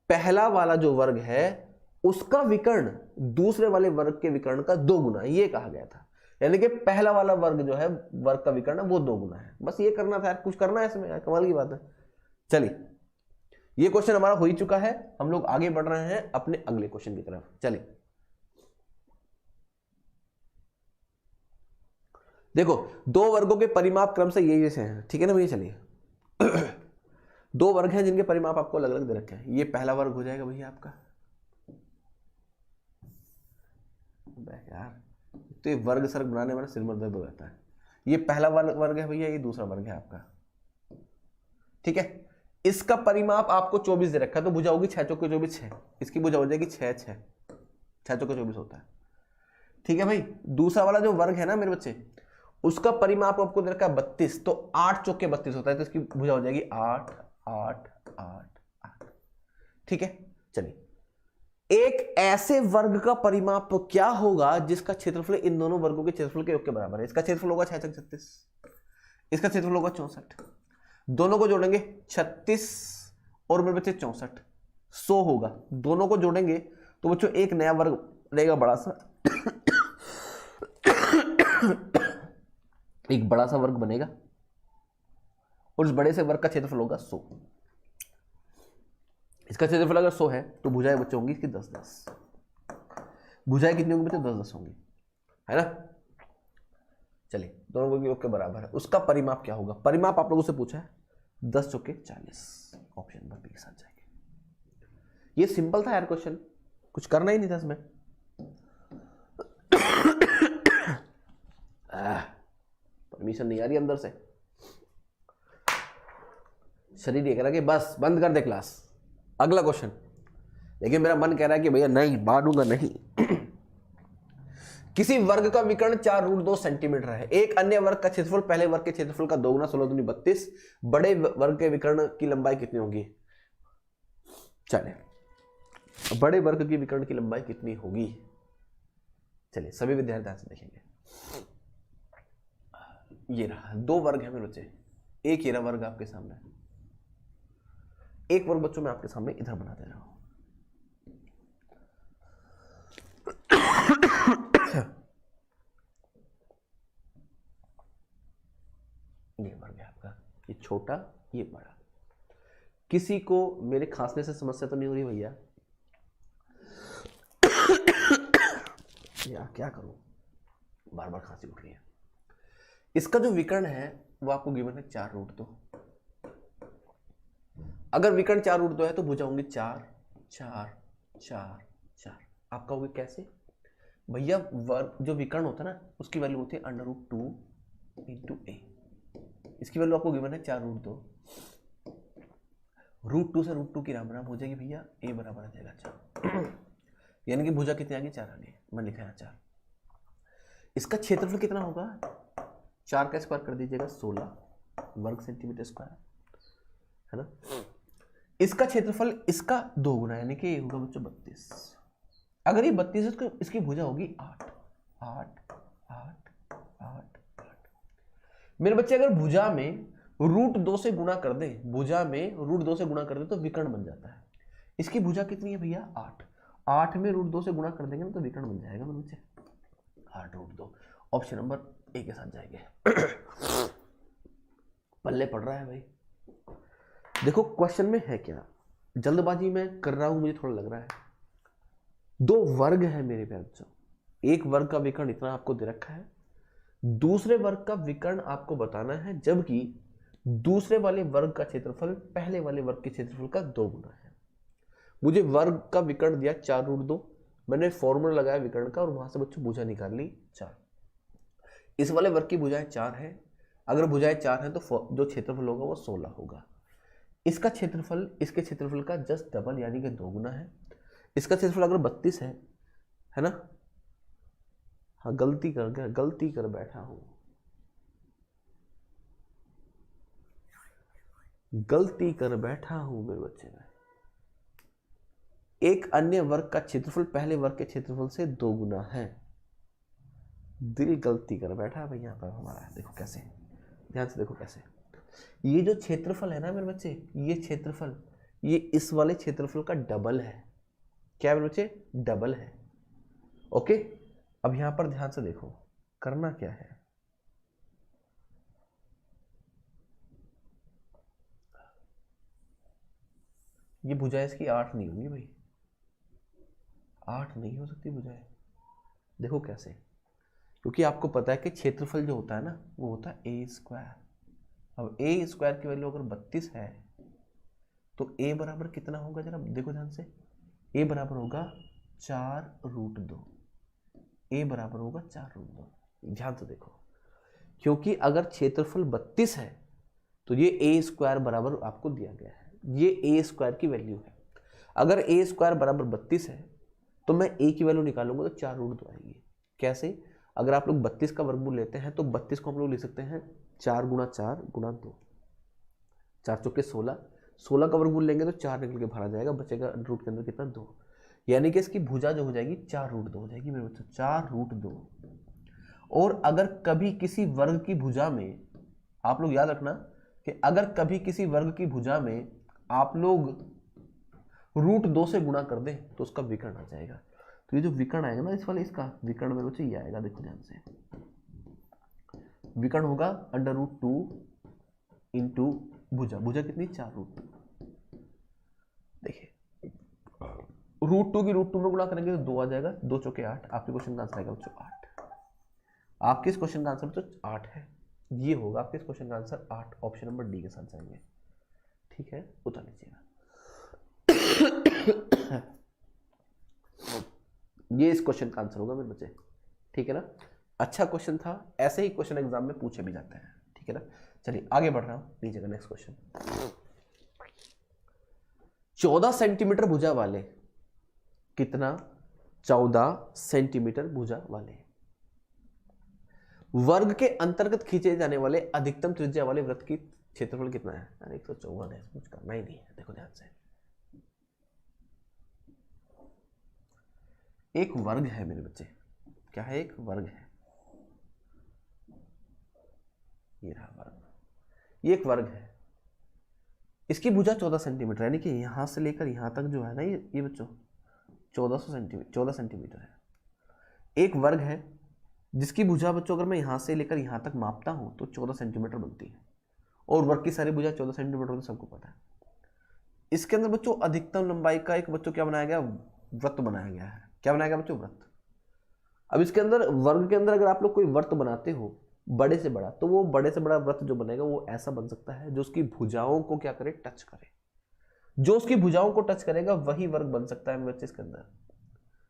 पहला वाला जो वर्ग है उसका विकर्ण दूसरे वाले वर्ग के विकर्ण का 2 गुना, ये कहा गया था। यानी कि पहला वाला वर्ग जो है वर्ग का विकर्ण वो 2 गुना है। बस ये करना था यार, कुछ करना है इसमें यार, कमाल की बात है। चलिए ये क्वेश्चन हमारा हो ही चुका है, हम लोग आगे बढ़ रहे हैं अपने अगले क्वेश्चन की तरफ। चलिए देखो, दो वर्गों के परिमाप क्रम से ये जैसे हैं, ठीक है ना भैया। चलिए दो वर्ग हैं जिनके परिमाप आपको अलग अलग दे रखे हैं। ये पहला वर्ग हो जाएगा भैया आपका, यार तो ये वर्ग सर्ग बनाने में सिर में दर्द हो जाता है। ये पहला वर्ग है भैया, ये दूसरा वर्ग है आपका, ठीक है। इसका परिमाप आपको 24 दे रखा है, तो भुजा होगी 6 चौके 24 6, इसकी भुजा हो जाएगी 6 6 6 चौके 24 होता है, ठीक है भाई। दूसरा वाला जो वर्ग है ना मेरे बच्चे, उसका परिमाप आपको दे रखा है 32, तो 8 चौके 32 होता है, तो इसकी भुजा हो जाएगी 8 8 8 8, ठीक है। चलिए एक ऐसे वर्ग का परिमाप क्या होगा जिसका क्षेत्रफल इन दोनों वर्गों के क्षेत्रफल के योग के बराबर है। इसका क्षेत्रफल होगा 6 36, इसका क्षेत्रफल होगा 64, दोनों को जोड़ेंगे 36 और मेरे बच्चे 64, 100 होगा। दोनों को जोड़ेंगे तो बच्चों एक नया वर्ग रहेगा बड़ा सा एक बड़ा सा वर्ग बनेगा और उस बड़े से वर्ग का क्षेत्रफल होगा 100। इसका क्षेत्रफल अगर 100 है तो भुजाएं बच्चे होंगी इसकी 10 10, भुजाएं कितनी होंगी बच्चे 10 10 होंगी, है ना। चलिए दोनों वर्ग के योग के बराबर है, उसका परिमाप क्या होगा। परिमाप आप लोगों से पूछा है 10 चौके 40, ऑप्शन नंबर बी के साथ जाएंगे। ये सिंपल था यार क्वेश्चन, कुछ करना ही नहीं था इसमें। परमिशन नहीं आ रही अंदर से, शरीर ये कह रहा कि बस बंद कर दे क्लास, अगला क्वेश्चन। लेकिन मेरा मन कह रहा है कि भैया नहीं, मानूंगा नहीं। किसी वर्ग का विकर्ण 4√2 सेंटीमीटर है, एक अन्य वर्ग का क्षेत्रफल पहले वर्ग के क्षेत्रफल का 2 गुना 16 दूनी 32, बड़े वर्ग के विकर्ण की लंबाई कितनी होगी। चलिए बड़े वर्ग की विकर्ण की लंबाई कितनी होगी, चलिए सभी विद्यार्थी ध्यान से देखेंगे। ये रहा, दो वर्ग है मेरे बच्चे, एक ये रहा वर्ग आपके सामने, एक वर्ग बच्चों मैं आपके सामने इधर बना दे रहा हूं। ये वर्ग है आपका, ये छोटा ये बड़ा। किसी को मेरे खांसने से समस्या तो नहीं हो रही भैया? यार क्या करूं, बार बार खांसी उठ रही है। इसका जो विकर्ण है वो आपको गिवन है 4√2। अगर विकर्ण 4√2 है तो भुजा होंगी 4 4 4 4। आपका होगी कैसे भैया, वर्ग जो विकर्ण होता है ना उसकी वैल्यू होती है √2 × a। इसकी वैल्यू आपको गिवन है 4√2, √2 से √2 की राम राम हो जाएगी भैया, a बराबर आ जाएगा 4। यानी कि भुजा कितनी आ गई 4 आ गई, मैं लिखा है 4। इसका क्षेत्रफल कितना होगा, 4 का स्क्वायर कर दीजिएगा 16 वर्ग सेंटीमीटर स्क्वायर, है ना। इसका क्षेत्रफल इसका 2 गुना, यानी कि ये होगा बच्चों 32। अगर ये 32 है तो इसकी भुजा होगी 8 8 8 8 8। मेरे बच्चे अगर भुजा में √2 से गुणा कर दे, भुजा में √2 से गुणा कर दे तो विकर्ण बन जाता है। इसकी भुजा कितनी है भैया 8, 8 में √2 से गुणा कर देंगे ना तो विकर्ण बन जाएगा मेरे बच्चे 8√2। ऑप्शन नंबर ए के साथ जाएंगे। पल्ले पड़ रहा है भाई। देखो क्वेश्चन में है क्या, जल्दबाजी में कर रहा हूं मुझे थोड़ा लग रहा है। दो वर्ग है मेरे प्यारे बच्चों, एक वर्ग का विकर्ण इतना आपको दे रखा है, दूसरे वर्ग का विकर्ण आपको बताना है, जबकि दूसरे वाले वर्ग का क्षेत्रफल पहले वाले वर्ग के क्षेत्रफल का 2 गुना है। मुझे वर्ग का विकर्ण दिया 4√2, मैंने फॉर्मूला लगाया विकर्ण का और वहां से बच्चों भुजा निकाल ली 4। इस वाले वर्ग की भुजाएं 4 है, अगर भुजाएं 4 है तो जो क्षेत्रफल होगा वो 16 होगा। इसका क्षेत्रफल इसके क्षेत्रफल का जस्ट डबल यानी कि 2 गुना है। इसका क्षेत्रफल अगर 32 है ना, हाँ गलती कर बैठा हूं, मेरे बच्चे में। एक अन्य वर्ग का क्षेत्रफल पहले वर्ग के क्षेत्रफल से 2 गुना है। दिल गलती कर बैठा भाई यहाँ पर हमारा। देखो कैसे, ध्यान से देखो कैसे, ये जो क्षेत्रफल है ना मेरे बच्चे, ये क्षेत्रफल ये इस वाले क्षेत्रफल का डबल है। क्या मेरे बच्चे? डबल है। ओके, अब यहां पर ध्यान से देखो करना क्या है। ये भुजाएं इसकी 8 नहीं होंगी भाई, 8 नहीं हो सकती भुजाएं। देखो कैसे, क्योंकि आपको पता है कि क्षेत्रफल जो होता है ना वो होता है a²। अब a² की वैल्यू अगर 32 है तो a बराबर कितना होगा, जरा देखो ध्यान से। a बराबर होगा 4√2। a बराबर होगा 4√2। ध्यान से देखो, क्योंकि अगर क्षेत्रफल 32 है तो ये a² बराबर आपको दिया गया है, ये a² की वैल्यू है। अगर a² बराबर 32 है तो मैं a की वैल्यू निकालूंगा तो 4√2 आएगी। कैसे? अगर आप लोग 32 का वर्गमूल लेते हैं तो 32 को हम लोग ले सकते हैं 4 गुणा 4 गुणा 2, 4 चौके 16, 16 का वर्गमूल लेंगे तो 4 निकल के बाहर आ जाएगा, बचेगा रूट के अंदर कितना 2, यानी कि इसकी भुजा जो हो जाएगी 4√2 हो जाएगी मेरे बच्चों, 4√2। और अगर कभी किसी वर्ग की भुजा में, आप लोग याद रखना कि अगर कभी किसी वर्ग की भुजा में आप लोग √2 से गुणा कर दें तो उसका विकर्ण आ जाएगा। तो ये जो विकर्ण आएगा ना इस वाले, इसका विकर्ण मेरे बच्चों ये आएगा, देखो ध्यान से। विकर्ण होगा √2 इंटू भुजा, भुजा कितनी 4√2। देखिए √2 की √2 में गुणा करेंगे तो 2 आ जाएगा, 2 चौके 8। आपके क्वेश्चन का आंसर आएगा बच्चों 8। आपके इस क्वेश्चन का आंसर बच्चों 8 है, ये होगा आपके इस क्वेश्चन का आंसर 8। ऑप्शन नंबर डी के साथ जाएंगे। ठीक है, उतार लीजिएगा। ये इस क्वेश्चन का आंसर होगा मेरे बच्चे। ठीक है ना, अच्छा क्वेश्चन था, ऐसे ही क्वेश्चन एग्जाम में पूछे भी जाते हैं। ठीक है ना, चलिए आगे बढ़ रहा हूं, लीजिएगा नेक्स्ट क्वेश्चन। 14 सेंटीमीटर भुजा वाले, कितना? 14 सेंटीमीटर भुजा वाले वर्ग के अंतर्गत खींचे जाने वाले अधिकतम त्रिज्या वाले वृत्त की क्षेत्रफल कितना है? 154 है, कुछ करना ही नहीं है। देखो ध्यान से, एक वर्ग है मेरे बच्चे। क्या है? एक वर्ग है। ये रहा वर्ग, ये एक वर्ग है। इसकी भुजा 14 सेंटीमीटर, यानी कि यहां से लेकर यहां तक जो है ना ये बच्चों 14 सेंटीमीटर है। एक वर्ग है जिसकी भुजा बच्चों अगर मैं यहां से लेकर यहां तक मापता हूं तो 14 सेंटीमीटर बनती है, और वर्ग की सारी भुजा 14 सेंटीमीटर होती है, सबको पता है। इसके अंदर बच्चों अधिकतम लंबाई का एक बच्चों क्या बनाया गया? वृत्त बनाया गया है। क्या बनाया गया बच्चों? वृत्त। अब इसके अंदर वर्ग के अंदर अगर आप लोग कोई वृत्त बनाते हो बड़े से बड़ा, तो वो बड़े से बड़ा वृत्त जो बनेगा वो ऐसा बन सकता है जो उसकी भुजाओं को क्या करे? टच करे। जो उसकी भुजाओं को टच करेगा वही वर्ग बन सकता है बच्चे इसके अंदर।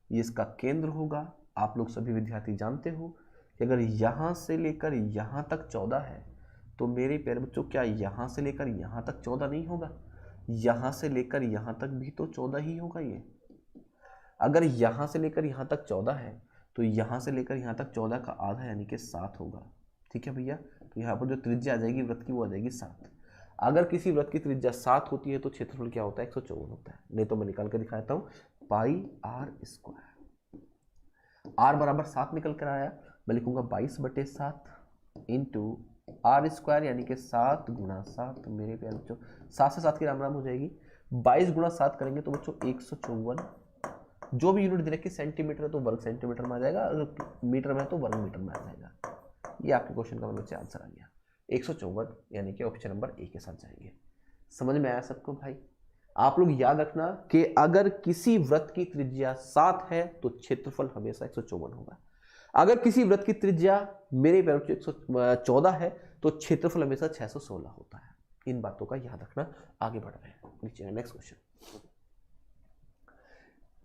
ये इसका केंद्र होगा। आप लोग सभी विद्यार्थी जानते हो कि अगर यहां से लेकर यहां तक 14 है तो मेरे प्यारे बच्चों क्या यहां से लेकर यहां तक 14 नहीं होगा? यहां से लेकर यहां तक भी तो 14 ही होगा। ये अगर यहां से लेकर यहां तक 14 है तो यहां से लेकर यहां तक 14 का आधा यानी कि 7 होगा। ठीक है भैया, तो यहाँ पर जो त्रिज्या आ जाएगी वृत्त की वो आ जाएगी 7। अगर किसी वृत्त की त्रिज्या 7 होती है तो क्षेत्रफल क्या होता है? 154 होता है। नहीं तो मैं निकाल कर दिखाता हूँ, πr²। r बराबर 7 निकल कर आया, मैं लिखूंगा 22/7 इंटू r² यानी कि 7 गुणा 7। मेरे प्यारे बच्चों 7 से 7 की राम राम हो जाएगी। 22 गुणा 7 करेंगे तो बच्चों 154। जो भी यूनिट दे रखी सेंटीमीटर है तो वर्ग सेंटीमीटर में आ जाएगा, अगर मीटर में है तो वर्ग मीटर में आ जाएगा। ये आपके क्वेश्चन का बच्चे आंसर आ गया 154, यानी कि ऑप्शन नंबर ए के साथ जाएंगे। समझ में आया सबको भाई? आप लोग याद रखना कि अगर किसी वृत्त की त्रिज्या 7 है तो क्षेत्रफल हमेशा 154 होगा। अगर किसी वृत्त की त्रिज्या मेरे पैर 114 है तो क्षेत्रफल हमेशा 616 होता है। इन बातों का याद रखना। आगे बढ़ रहे हैं, नीचे नेक्स्ट क्वेश्चन।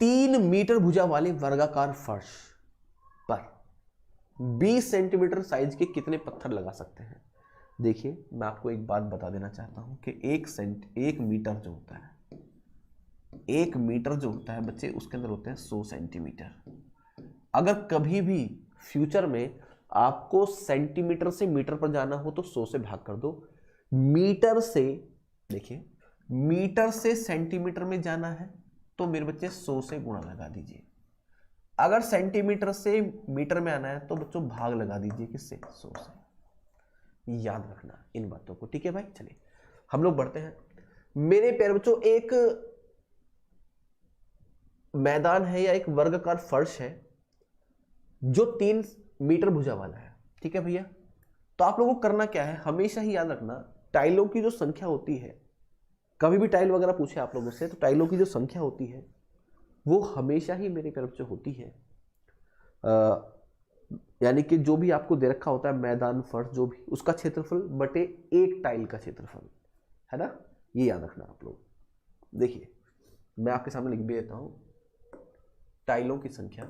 3 मीटर भुजा वाले वर्गाकार फर्श पर 20 सेंटीमीटर साइज के कितने पत्थर लगा सकते हैं? देखिए, मैं आपको एक बात बता देना चाहता हूं कि 1 मीटर जो होता है, 1 मीटर जो होता है बच्चे, उसके अंदर होते हैं 100 सेंटीमीटर। अगर कभी भी फ्यूचर में आपको सेंटीमीटर से मीटर पर जाना हो तो 100 से भाग कर दो। मीटर से, देखिए, मीटर से सेंटीमीटर में जाना है तो मेरे बच्चे 100 से गुणा लगा दीजिए। अगर सेंटीमीटर से मीटर में आना है तो बच्चों भाग लगा दीजिए किससे? 100 से। याद रखना इन बातों को, ठीक है भाई। चलिए हम लोग बढ़ते हैं। मेरे प्यारे बच्चों, एक मैदान है या एक वर्गाकार फर्श है जो 3 मीटर भुजा वाला है, ठीक है भैया। तो आप लोगों को करना क्या है, हमेशा ही याद रखना, टाइलों की जो संख्या होती है, कभी भी टाइल वगैरह पूछे आप लोगों से तो टाइलों की जो संख्या होती है वो हमेशा ही मेरे प्यारे बच्चों होती है, यानी कि जो भी आपको दे रखा होता है मैदान फर्श जो भी, उसका क्षेत्रफल बटे एक टाइल का क्षेत्रफल, है ना। ये याद रखना आप लोग। देखिए मैं आपके सामने लिख भी देता हूं, टाइलों की संख्या,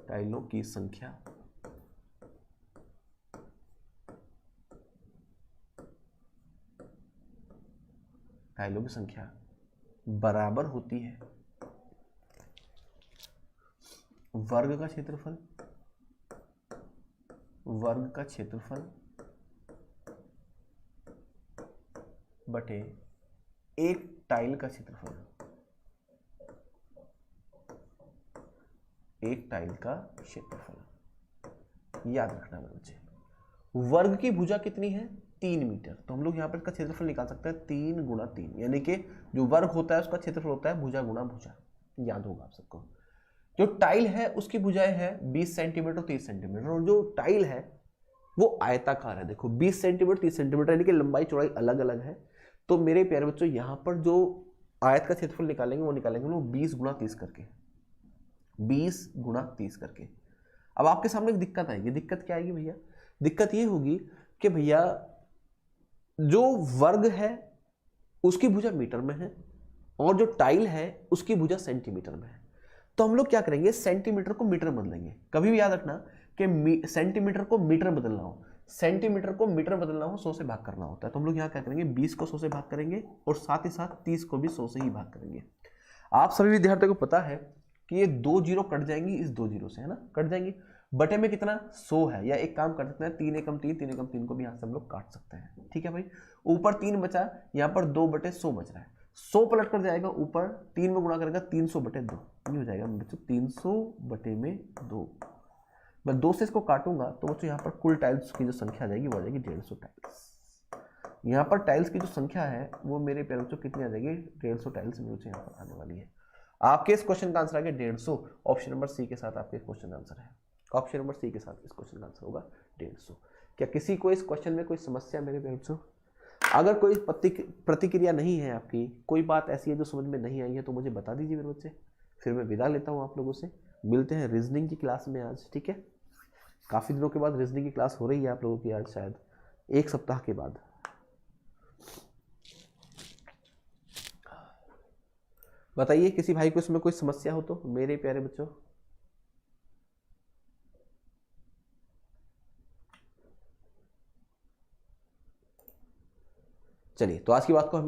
टाइलों की संख्या टाइलों की संख्या बराबर होती है वर्ग का क्षेत्रफल, वर्ग का क्षेत्रफल बटे एक टाइल का क्षेत्रफल, एक टाइल का क्षेत्रफल। याद रखना मेरे बच्चे, वर्ग की भुजा कितनी है? 3 मीटर। तो हम लोग यहां पर इसका क्षेत्रफल निकाल सकते हैं 3 गुणा 3, यानी कि जो वर्ग होता है उसका क्षेत्रफल होता है भुजा गुणा भुजा। याद होगा आप सबको। जो टाइल है उसकी भुजाएं है 20 सेंटीमीटर 30 सेंटीमीटर, और जो टाइल है वो आयताकार है। देखो 20 सेंटीमीटर 30 सेंटीमीटर, यानी कि लंबाई चौड़ाई अलग अलग है। तो मेरे प्यारे बच्चों, यहां पर जो आयत का क्षेत्रफल निकालेंगे वो निकालेंगे वो 20 गुणा 30 करके, 20 गुणा 30 करके। अब आपके सामने एक दिक्कत आएगी। दिक्कत क्या आएगी भैया? दिक्कत ये होगी कि भैया जो वर्ग है उसकी भुजा मीटर में है और जो टाइल है उसकी भुजा सेंटीमीटर में है। तो हम लोग क्या करेंगे, सेंटीमीटर को मीटर बदलेंगे। कभी भी याद रखना कि सेंटीमीटर को मीटर बदलना हो, सेंटीमीटर को मीटर बदलना हो 100 से भाग करना होता है। तो हम लोग यहाँ क्या करेंगे, 20 को 100 से भाग करेंगे और साथ ही साथ 30 को भी 100 से ही भाग करेंगे। आप सभी विद्यार्थियों को पता है कि ये 2 जीरो कट जाएंगी, इस 2 जीरो से, है ना, कट जाएंगी। बटे में कितना? 100 है। या एक काम कर सकते हैं, 3 एकम 3, 3 एकम 3 को भी यहाँ से हम लोग काट सकते हैं, ठीक है भाई। ऊपर 3 बचा, यहाँ पर 2 बटे 100 बच रहा है। 100 पलट कर जाएगा ऊपर, 3 में गुणा करेगा 300 बटे 2, ये हो जाएगा बच्चों 300 बटे में 2। मैं 2 से इसको काटूंगा तो बच्चों यहाँ पर कुल टाइल्स की जो संख्या आ जाएगी वो आ जाएगी 150 टाइल्स। यहाँ पर टाइल्स की जो संख्या है वो मेरे प्यारे बच्चों कितनी आ जाएगी? 150 टाइल्स मेरे बच्चों यहाँ पर आने वाली है। आपके इस क्वेश्चन का आंसर आ गया 150। ऑप्शन नंबर सी के साथ आपके क्वेश्चन आंसर है। ऑप्शन नंबर सी के साथ इस क्वेश्चन का आंसर होगा 150। क्या किसी को इस क्वेश्चन में कोई समस्या मेरे प्यारे बच्चों? अगर कोई प्रतिक्रिया नहीं है आपकी, कोई बात ऐसी है जो समझ में नहीं आई है तो मुझे बता दीजिए मेरे बच्चे, फिर मैं विदा लेता हूँ आप लोगों से। मिलते हैं रीजनिंग की क्लास में आज, ठीक है। काफ़ी दिनों के बाद रीजनिंग की क्लास हो रही है आप लोगों की आज, शायद 1 सप्ताह के बाद। बताइए किसी भाई को इसमें कोई समस्या हो तो मेरे प्यारे बच्चों। चलिए तो आज की बात को हम